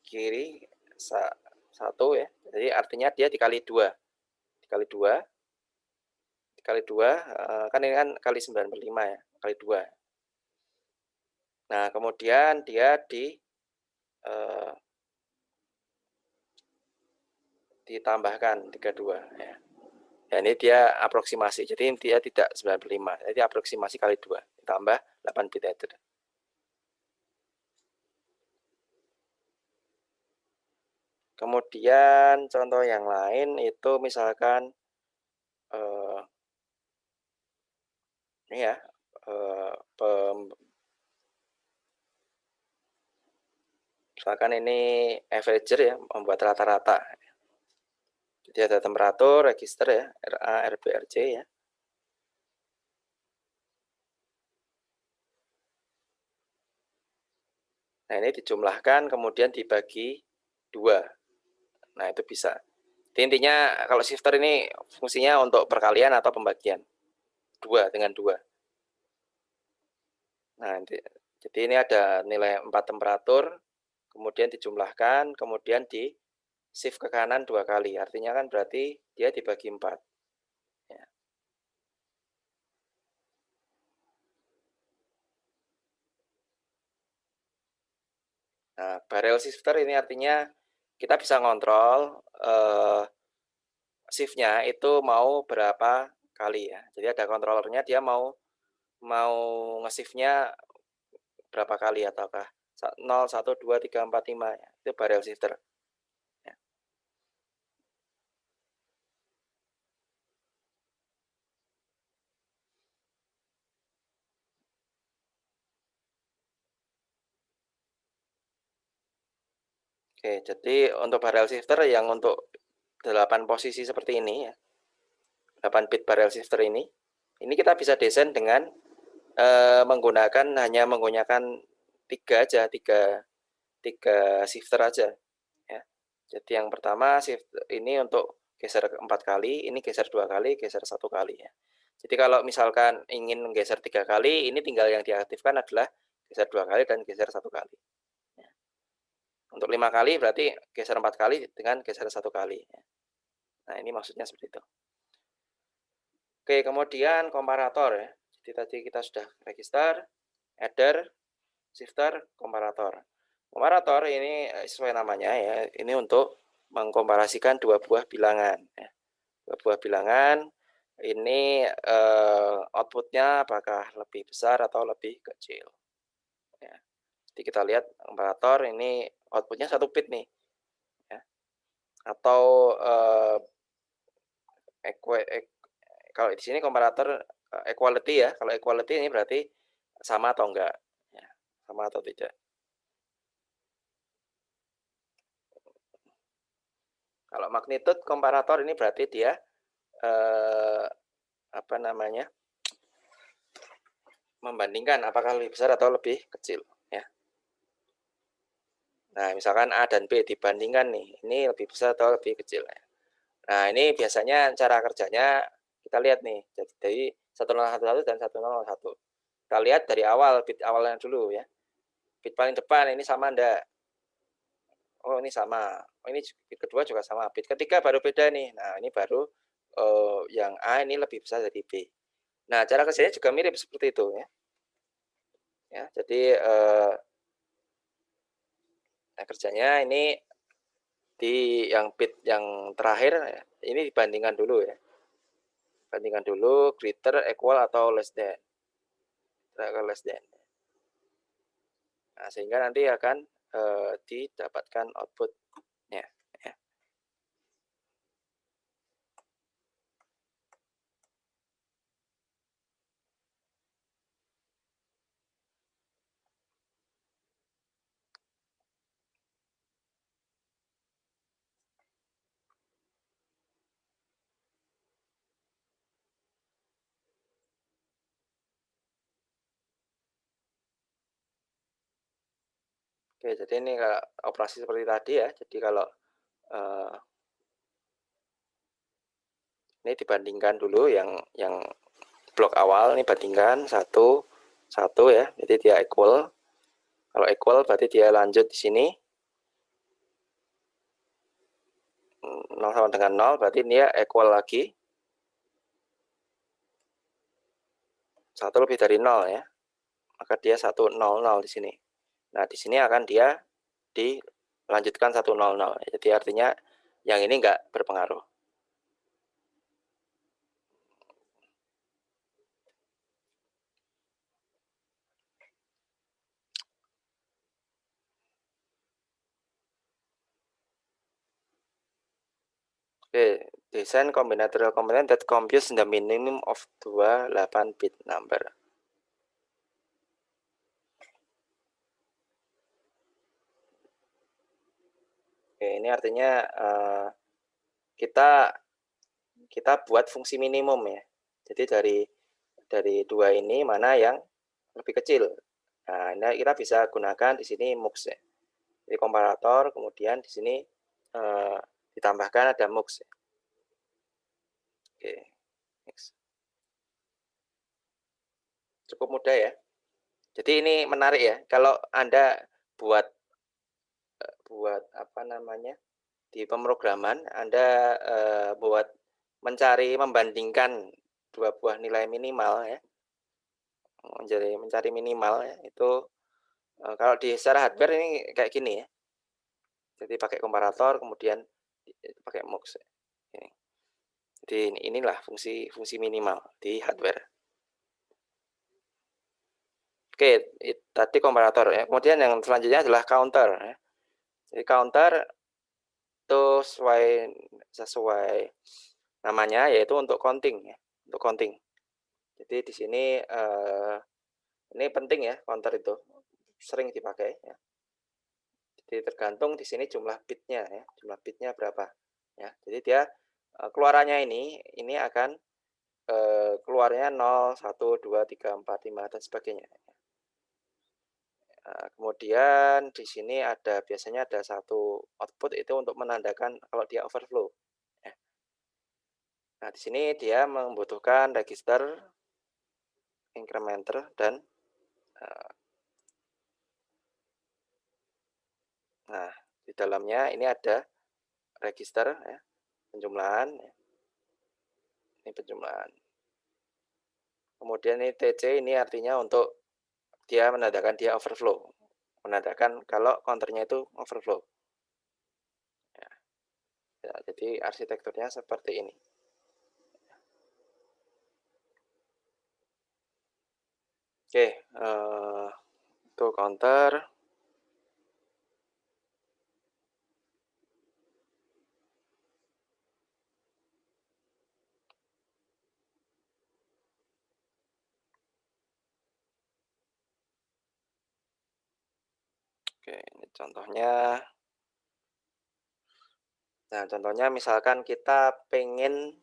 kiri 1 ya. Jadi artinya dia dikali 2. Dikali 2 kan ini kan kali 9/5 ya, kali 2. Nah, kemudian dia ditambahkan 32 ya. Ya, ini dia aproksimasi. Jadi dia tidak 95. Jadi aproksimasi kali 2 ditambah 8 bit adder. Kemudian contoh yang lain itu misalkan ini ya, misalkan ini averager ya, membuat rata-rata. Jadi ada temperatur, register ya, RA, RB, RC ya. Nah, ini dijumlahkan kemudian dibagi 2. Nah, itu bisa. Jadi intinya kalau shifter ini fungsinya untuk perkalian atau pembagian. 2 dengan 2. Nah, jadi ini ada nilai 4 temperatur, kemudian dijumlahkan, kemudian di shift ke kanan 2 kali. Artinya kan berarti dia dibagi 4. Ya. Nah, barrel shifter ini artinya kita bisa ngontrol shift-nya itu mau berapa kali ya. Jadi ada kontrolernya, dia mau nge-shift-nya berapa kali ataukah 0, 1, 2, 3, 4, 5 ya. Itu barrel shifter. Ya. Oke, jadi untuk barrel shifter yang untuk 8 posisi seperti ini ya. 8 bit barrel shifter ini kita bisa desain dengan hanya menggunakan 3 aja, 3 shifter aja ya. Jadi yang pertama shift ini untuk geser 4 kali, ini geser 2 kali, geser 1 kali ya. Jadi kalau misalkan ingin menggeser 3 kali, ini tinggal yang diaktifkan adalah geser 2 kali dan geser 1 kali. Ya. Untuk 5 kali berarti geser 4 kali dengan geser 1 kali ya. Nah, ini maksudnya seperti itu. Oke, kemudian komparator ya. Jadi tadi kita sudah register, adder, shifter, komparator. Komparator ini sesuai namanya ya, ini untuk mengkomparasikan dua buah bilangan. Ya. Dua buah bilangan ini outputnya apakah lebih besar atau lebih kecil. Ya. Jadi kita lihat komparator ini outputnya 1 bit nih. Ya. Atau kalau di sini komparator equality ya. Kalau equality ini berarti sama atau enggak. Ya. Sama atau tidak. Kalau magnitude komparator ini berarti dia membandingkan apakah lebih besar atau lebih kecil ya. Nah, misalkan A dan B dibandingkan nih, ini lebih besar atau lebih kecil ya. Nah, ini biasanya cara kerjanya kita lihat nih. Jadi 1011 dan 1001. Kita lihat dari awal, bit awalnya dulu ya. Bit paling depan ini sama enggak? Oh, ini sama. Oh, ini bit kedua juga sama. Bit ketiga baru beda nih. Nah, ini baru yang A ini lebih besar dari B. Nah, cara kerjanya juga mirip seperti itu ya. Ya, jadi nah kerjanya ini di yang bit yang terakhir ya, ini dibandingkan dulu ya. Bandingkan dulu greater, equal atau less than. Less than. Nah, sehingga nanti akan didapatkan outputnya ya. Oke, jadi ini operasi seperti tadi ya. Jadi kalau ini dibandingkan dulu yang blok awal ini bandingkan satu ya. Jadi dia equal. Kalau equal berarti dia lanjut di sini. 0 sama dengan 0 berarti dia equal lagi. 1 lebih dari 0 ya. Maka dia 100 di sini. Nah, di sini akan dia dilanjutkan 100. Jadi artinya yang ini enggak berpengaruh. Okay, design combinatorial component that computes the minimum of 28-bit number. Oke, ini artinya kita buat fungsi minimum ya. Jadi dari dua ini mana yang lebih kecil. Nah, ini kita bisa gunakan di sini mux ya. Jadi komparator, kemudian di sini ditambahkan ada mux. Ya. Oke, next. Cukup mudah ya. Jadi ini menarik ya. Kalau Anda buat di pemrograman, Anda buat membandingkan dua buah nilai minimal ya. Mencari minimal ya, itu kalau di secara hardware ini kayak gini ya. Jadi pakai komparator kemudian pakai mux. Ya. Jadi inilah fungsi minimal di hardware. Oke, tadi komparator ya. Kemudian yang selanjutnya adalah counter ya. Jadi counter itu sesuai namanya yaitu untuk counting ya, untuk counting. Jadi di sini ini penting ya, counter itu sering dipakai ya. Jadi tergantung di sini jumlah bitnya ya, jumlah bitnya berapa ya. Jadi dia keluarannya ini akan keluarnya 0, 1, 2, 3, 4, 5 dan sebagainya. Kemudian di sini biasanya ada satu output itu untuk menandakan kalau dia overflow. Ya. Nah, di sini dia membutuhkan register, incrementer, dan nah di dalamnya ini ada register ya, penjumlahan. Ya. Ini penjumlahan. Kemudian ini TC ini artinya untuk dia menandakan dia overflow, menandakan kalau counternya itu overflow. Ya. Jadi arsitekturnya seperti ini. Oke, itu counter. Oke, ini contohnya. Nah, contohnya misalkan kita pengen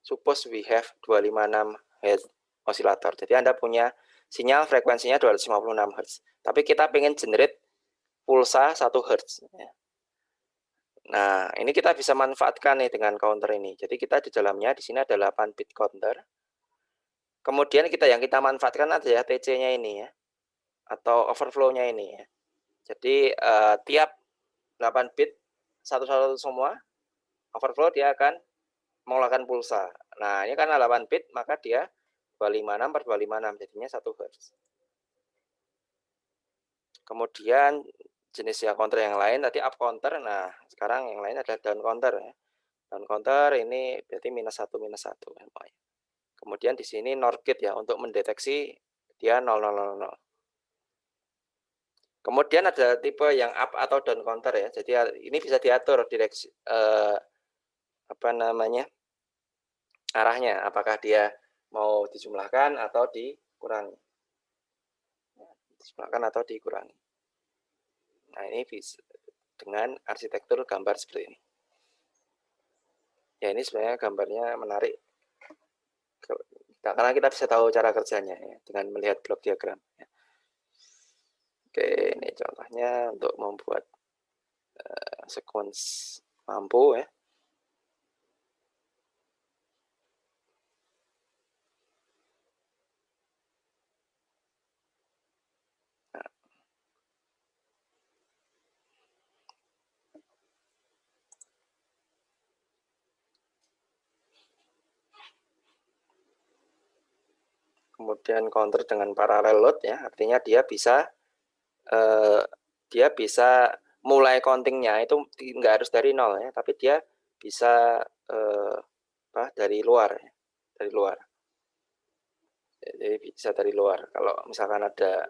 suppose we have 256 Hz osilator. Jadi Anda punya sinyal frekuensinya 256 Hz. Tapi kita pengen generate pulsa 1 Hz. Nah, ini kita bisa manfaatkan nih dengan counter ini. Jadi kita di dalamnya di sini ada 8 bit counter. Kemudian yang kita manfaatkan ada ya TC-nya ini ya. Atau overflow-nya ini ya. Jadi tiap 8 bit satu-satu semua overflow dia akan mengeluarkan pulsa. Nah, ini karena 8 bit maka dia 256 per 256 jadinya 1 Hz. Kemudian jenis counter yang lain tadi up counter. Nah, sekarang yang lain adalah down counter ya. Down counter ini berarti -1 -1. Kemudian di sini NOR gate ya untuk mendeteksi dia 0000. Kemudian ada tipe yang up atau down counter ya. Jadi ini bisa diatur direksi arahnya, apakah dia mau dijumlahkan atau dikurangi. Dijumlahkan atau dikurangi. Nah, ini bisa dengan arsitektur gambar seperti ini. Ya, ini sebenarnya gambarnya menarik. Karena kita bisa tahu cara kerjanya ya, dengan melihat blok diagram. Ya. Oke, ini contohnya untuk membuat sequence lampu ya. Kemudian counter dengan parallel load ya, artinya dia bisa mulai countingnya itu nggak harus dari nol ya, tapi dia bisa dari luar ya, dari luar. Jadi bisa dari luar. Kalau misalkan ada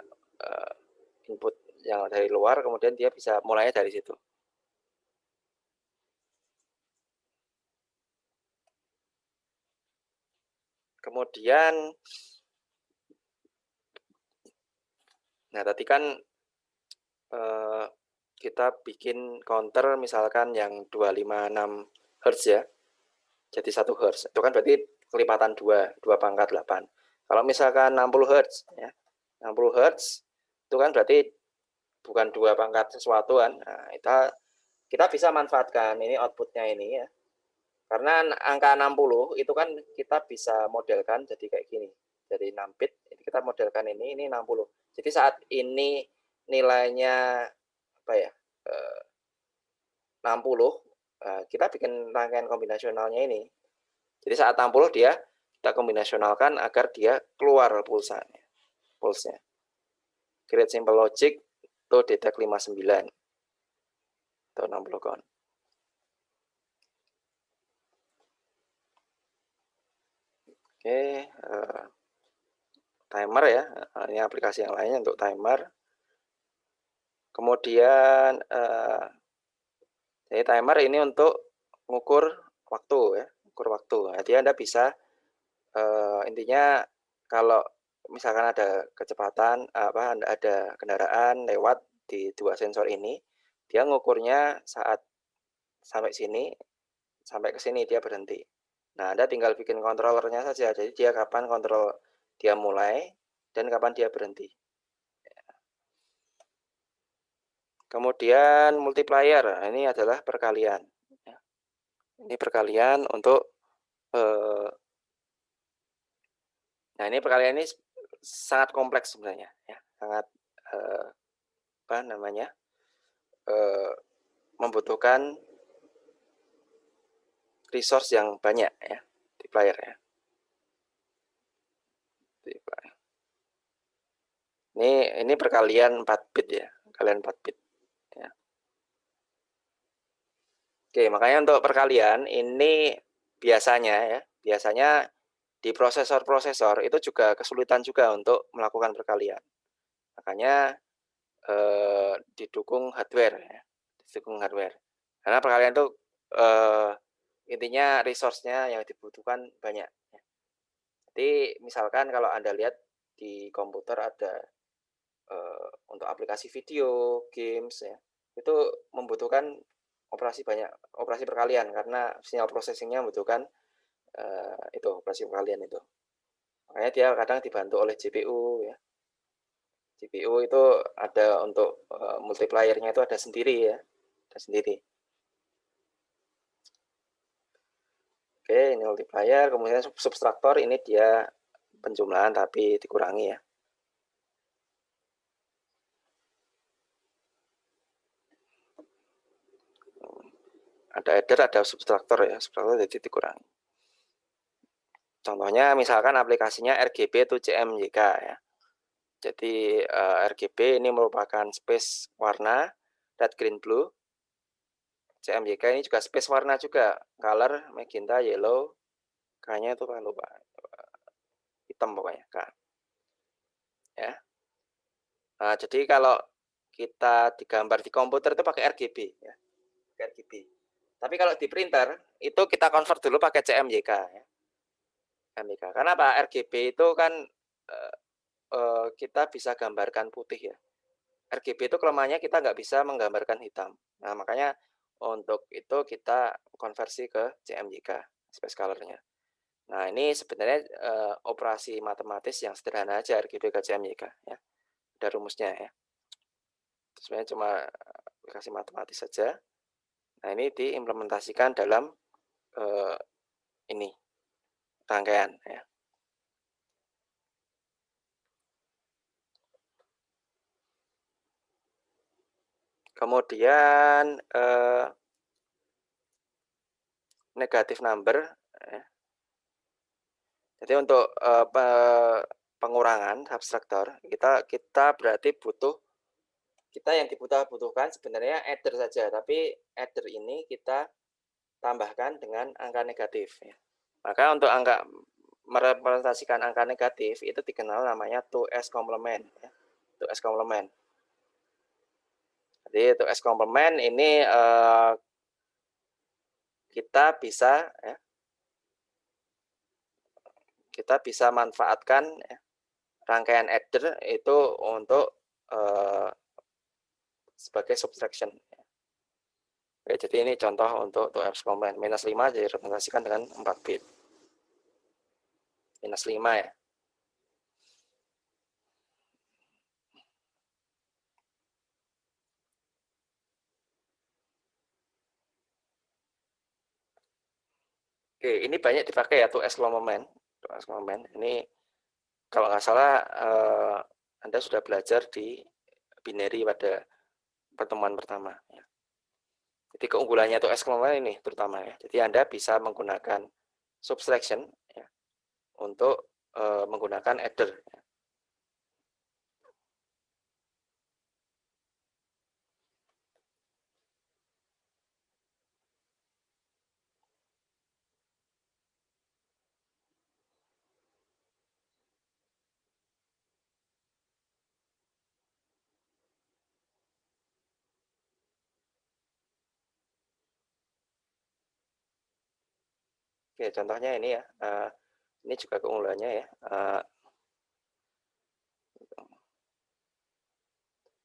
input yang dari luar, kemudian dia bisa mulainya dari situ. Kemudian, nah tadi kan kita bikin counter misalkan yang 256 Hz ya, jadi 1 Hz. Itu kan berarti kelipatan 2 pangkat 8. Kalau misalkan 60 Hz ya, 60 Hz itu kan berarti bukan 2 pangkat sesuatu kan. Nah, kita bisa manfaatkan ini outputnya ini ya. Karena angka 60 itu kan kita bisa modelkan jadi kayak gini. Jadi 6 bit, kita modelkan ini 60. Jadi saat ini nilainya apa ya? 60, kita bikin rangkaian kombinasionalnya ini. Jadi saat 60 kita kombinasionalkan agar dia keluar pulsanya. Pulsnya. Create simple logic to detect 59 atau 60 count. Oke, timer ya, ini aplikasi yang lainnya untuk timer. Kemudian jadi timer ini untuk mengukur waktu ya, ukur waktu. Jadi Anda bisa intinya kalau misalkan ada kecepatan ada kendaraan lewat di 2 sensor ini, dia ngukurnya saat sampai sini, sampai ke sini dia berhenti. Nah, Anda tinggal bikin controllernya saja. Jadi dia kapan kontrol dia mulai dan kapan dia berhenti. Kemudian multiplier, ini adalah perkalian. Ini perkalian untuk nah ini perkalian ini sangat kompleks sebenarnya, ya, sangat membutuhkan resource yang banyak ya, multiplier ya. Ini perkalian 4 bit ya, perkalian 4 bit. Ya. Oke, makanya untuk perkalian ini biasanya di prosesor-prosesor itu juga kesulitan juga untuk melakukan perkalian. Makanya didukung hardware ya, Karena perkalian itu intinya resource-nya yang dibutuhkan banyak. Ya. Jadi misalkan kalau Anda lihat di komputer ada untuk aplikasi video, games ya, itu membutuhkan operasi perkalian karena sinyal processing-nya membutuhkan itu operasi perkalian itu. Makanya dia kadang dibantu oleh GPU ya. GPU itu ada untuk multiplier-nya itu ada sendiri ya, ada sendiri. Oke, ini multiplier, kemudian subtraktor ini dia penjumlahan tapi dikurangi ya. Ada adder, ada subtraktor ya, subtraktor jadi dikurangi. Contohnya misalkan aplikasinya RGB to CMYK ya. Jadi RGB ini merupakan space warna, red, green, blue. CMYK ini juga space warna juga, color, magenta, yellow, K-nya itu kan lupa, hitam pokoknya K. Ya. Nah, jadi kalau kita digambar di komputer itu pakai RGB ya. RGB. Tapi kalau di printer itu kita convert dulu pakai CMYK ya. CMYK. Karena apa? RGB itu kan kita bisa gambarkan putih ya. RGB itu kelemahannya kita nggak bisa menggambarkan hitam. Nah, makanya untuk itu kita konversi ke CMYK, space color-nya. Nah, ini sebenarnya operasi matematis yang sederhana aja RGB ke CMYK ya. Ada rumusnya ya. Itu sebenarnya cuma aplikasi matematis saja. Nah, ini diimplementasikan dalam ini rangkaian ya. Kemudian negatif number ya. Jadi untuk pengurangan subtraktor kita berarti kita yang dibutuhkan sebenarnya adder saja, tapi adder ini kita tambahkan dengan angka negatif ya. Maka untuk merepresentasikan angka negatif itu dikenal namanya 2s complement ya. 2s complement. Jadi 2s complement ini kita bisa manfaatkan ya, rangkaian adder itu untuk sebagai subtraction. Oke, jadi ini contoh untuk 2s complement. Minus 5 direpresentasikan dengan 4 bit. Minus 5 ya. Oke, ini banyak dipakai ya 2s complement. 2s complement. Ini kalau nggak salah Anda sudah belajar di binary pada pertemuan pertama. Ya. Jadi keunggulannya 2s complement ini terutama ya. Jadi Anda bisa menggunakan subtraction ya, untuk menggunakan adder. Ya. Oke, contohnya ini ya. Ini juga keunggulannya ya.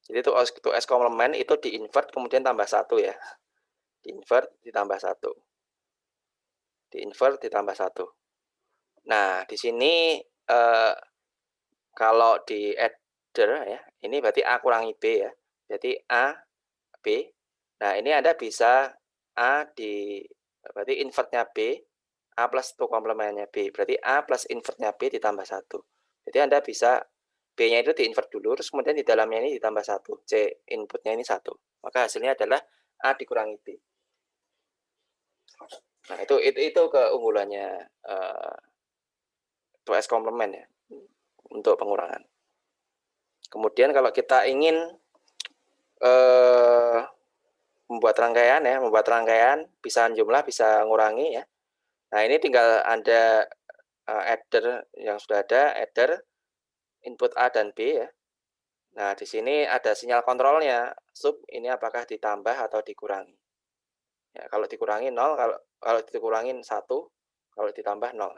Jadi 2s complement itu di-invert kemudian tambah 1 ya. Di-invert ditambah 1. Di-invert ditambah 1. Nah, di sini kalau di adder ya, ini berarti A kurangi B ya. Jadi A, B. Nah, ini Anda bisa berarti invertnya B, A plus 2 komplementnya B. Berarti A plus invertnya B ditambah 1. Jadi Anda bisa B-nya itu diinvert dulu, terus kemudian di dalamnya ini ditambah 1. C inputnya ini 1. Maka hasilnya adalah A dikurangi B. Nah, itu keunggulannya 2s complement ya, untuk pengurangan. Kemudian kalau kita ingin membuat rangkaian ya, bisa jumlah, bisa ngurangi ya. Nah, ini tinggal Anda adder yang sudah ada, adder input A dan B ya. Nah, di sini ada sinyal kontrolnya, sub ini apakah ditambah atau dikurangi. Ya, kalau dikurangi 0, kalau dikurangin 1, kalau ditambah 0. Nah.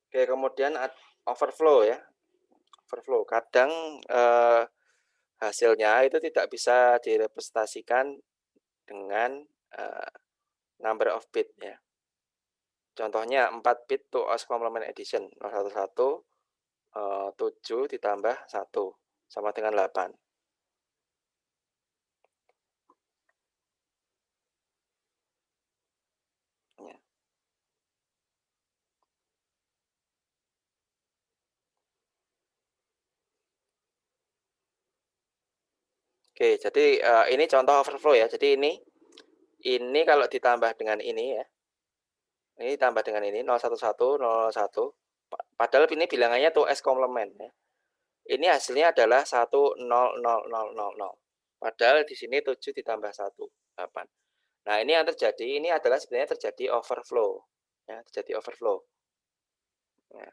Oke, kemudian overflow ya. Overflow. Kadang hasilnya itu tidak bisa direpresentasikan dengan number of bit ya. Contohnya 4 bit to OS complement addition 011 7 ditambah 1 sama dengan 8. Ya. Oke, jadi ini contoh overflow ya. Jadi ini kalau ditambah dengan ini ya. Ini tambah dengan ini 011 001. Padahal ini bilangannya tuh S complement ya. Ini hasilnya adalah 1 0 0 0 0 0. Padahal di sini 7 ditambah 1 8. Nah, ini yang terjadi, ini adalah sebenarnya terjadi overflow ya, terjadi overflow. Ya.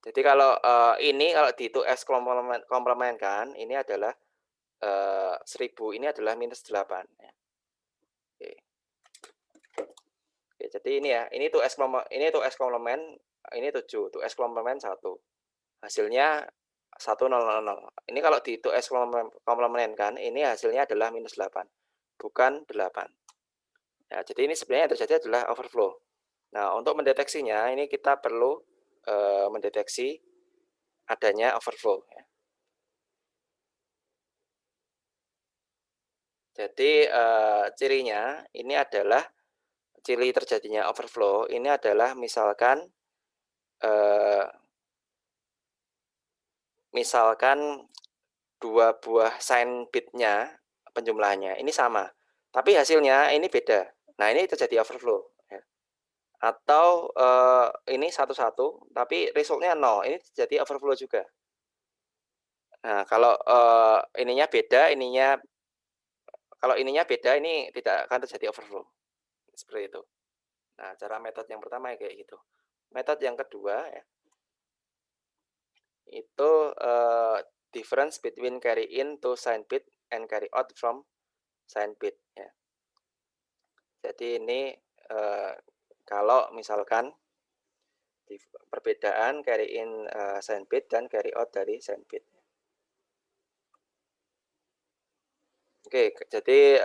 Jadi kalau ini kalau di itu S komplement kan, ini adalah 1000 ini adalah minus 8 ya. Oke. Oke, jadi ini ya, ini tuh S komplement, ini 7, tuh S komplement 1. Hasilnya 1000. Ini kalau di itu S komplement kan, ini hasilnya adalah minus 8, bukan 8. Ya, jadi ini sebenarnya yang terjadi adalah overflow. Nah, untuk mendeteksinya, ini kita perlu mendeteksi adanya overflow. Ya. Jadi cirinya ini adalah ciri terjadinya overflow ini adalah misalkan dua buah sign bitnya penjumlahannya ini sama, tapi hasilnya ini beda. Nah, ini terjadi overflow. Ya. Atau ini 1-1, tapi resultnya 0, ini terjadi overflow juga. Nah, kalau kalau ininya beda, ini tidak akan terjadi overflow. Seperti itu. Nah, cara metode yang pertama kayak gitu. Metode yang kedua ya, itu difference between carry in to sign bit and carry out from sign bit ya. Jadi ini kalau misalkan perbedaan carry in sign bit dan carry out dari sign bit. Oke, jadi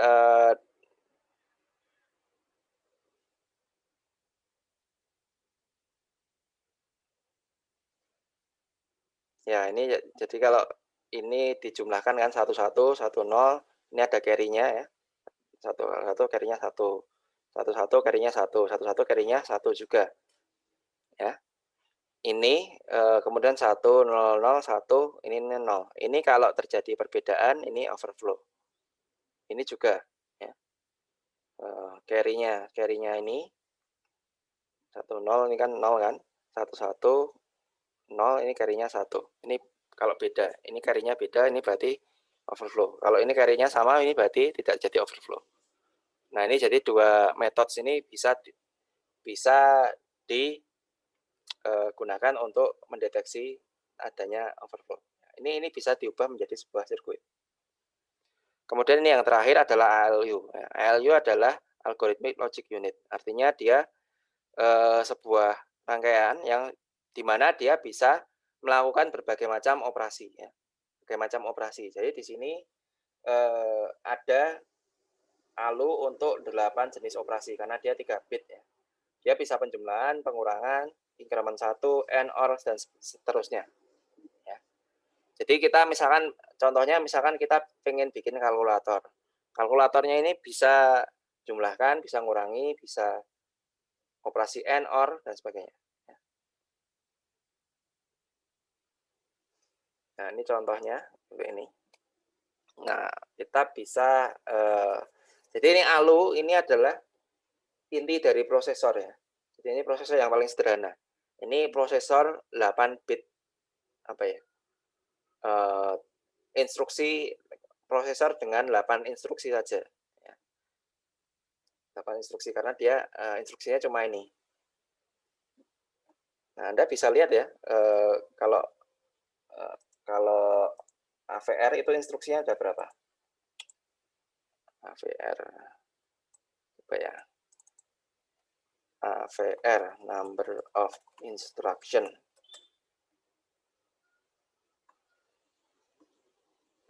ya ini jadi kalau ini dijumlahkan kan 11 10, ini ada carry-nya ya. 1 carry-nya 1. 11 carry-nya 1, 11 carry-nya 1 juga. Ya. Ini kemudian 1 0 0 1, ini 0. Ini kalau terjadi perbedaan ini overflow. Ini juga ya. Carry-nya ini 1 0 ini kan 0 kan. 1 1 0 ini carry-nya 1. Ini kalau beda, ini carry-nya beda, ini berarti overflow. Kalau ini carry-nya sama, ini berarti tidak jadi overflow. Nah, ini jadi dua metode ini bisa digunakan untuk mendeteksi adanya overflow. Ini bisa diubah menjadi sebuah sirkuit. Kemudian ini yang terakhir adalah ALU. ALU adalah Algorithmic Logic Unit. Artinya dia sebuah rangkaian yang dimana dia bisa melakukan berbagai macam operasi. Ya. Berbagai macam operasi. Jadi di sini ada ALU untuk 8 jenis operasi karena dia 3 bit ya. Dia bisa penjumlahan, pengurangan, increment 1, AND, OR, dan seterusnya. Ya. Jadi kita misalkan, contohnya misalkan kita pengen bikin kalkulator. Kalkulatornya ini bisa jumlahkan, bisa ngurangi, bisa operasi AND, OR, dan sebagainya. Nah, ini contohnya, ini. Nah, kita bisa jadi ini ALU ini adalah inti dari prosesor ya. Jadi ini prosesor yang paling sederhana. Ini prosesor 8 bit apa ya? Instruksi prosesor dengan 8 instruksi saja. 8 instruksi karena dia instruksinya cuma ini. Nah, Anda bisa lihat ya, kalau AVR itu instruksinya ada berapa? AVR, apa ya? AVR, number of instruction.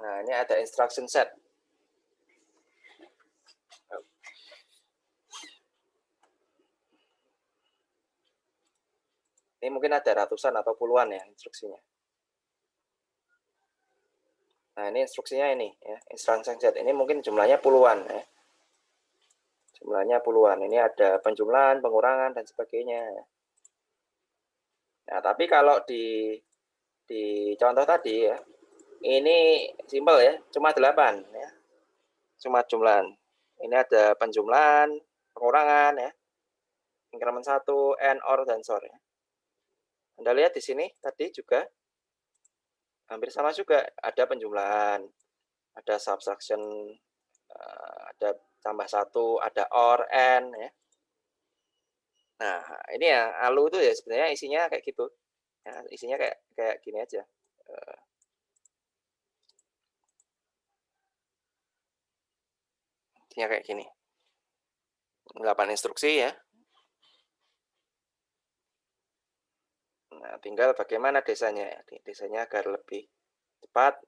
Nah, ini ada instruction set. Ini mungkin ada ratusan atau puluhan ya instruksinya. Nah, ini instruksinya ini ya, instruction set. Ini mungkin jumlahnya puluhan ya. Jumlahnya puluhan. Ini ada penjumlahan, pengurangan dan sebagainya. Nah, tapi kalau di contoh tadi ya, ini simpel ya, cuma 8 ya. Cuma jumlahan. Ini ada penjumlahan, pengurangan ya. Increment 1, AND, OR dan SOR ya. Anda lihat di sini tadi juga hampir sama juga, ada penjumlahan, ada subtraction, ada tambah 1, ada OR, AND ya. Nah, ini ya ALU itu ya sebenarnya isinya kayak gitu. Ya, isinya kayak gini aja. Isinya kayak gini. 8 instruksi ya. Nah, tinggal bagaimana desanya. Desanya agar lebih cepat,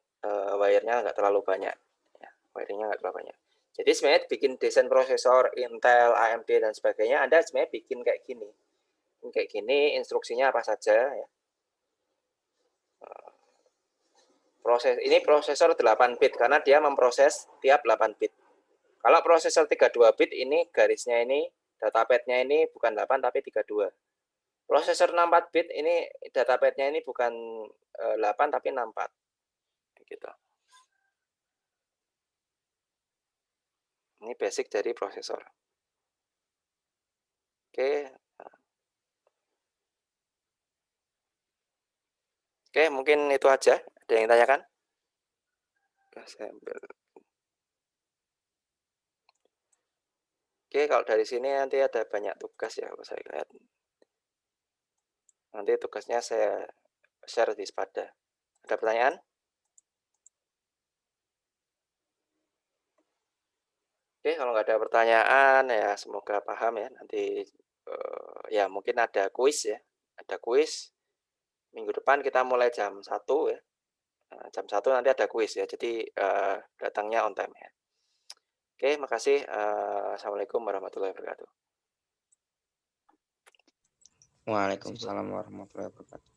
wire-nya nggak terlalu banyak. Ya, wire-nya nggak terlalu banyak. Jadi sebenarnya bikin desain prosesor Intel, AMD, dan sebagainya, Anda sebenarnya bikin kayak gini. Kayak gini, instruksinya apa saja. Ya. Ini prosesor 8 bit, karena dia memproses tiap 8 bit. Kalau prosesor 32 bit, ini garisnya ini, datapad-nya ini bukan 8, tapi 32. Prosesor 64 bit ini datapad-nya ini bukan 8 tapi 64. Gitu. Ini basic dari prosesor. Oke. Oke, mungkin itu aja. Ada yang tanyakan? Oke, kalau dari sini nanti ada banyak tugas ya, kalau saya lihat. Nanti tugasnya saya share di Spada. Ada pertanyaan? Oke, kalau nggak ada pertanyaan ya semoga paham ya. Nanti ya mungkin ada kuis ya. Ada kuis. Minggu depan kita mulai jam 1 ya. Jam 1 nanti ada kuis ya. Jadi datangnya on time ya. Oke, makasih. Assalamualaikum warahmatullahi wabarakatuh. Waalaikumsalam warahmatullahi wabarakatuh.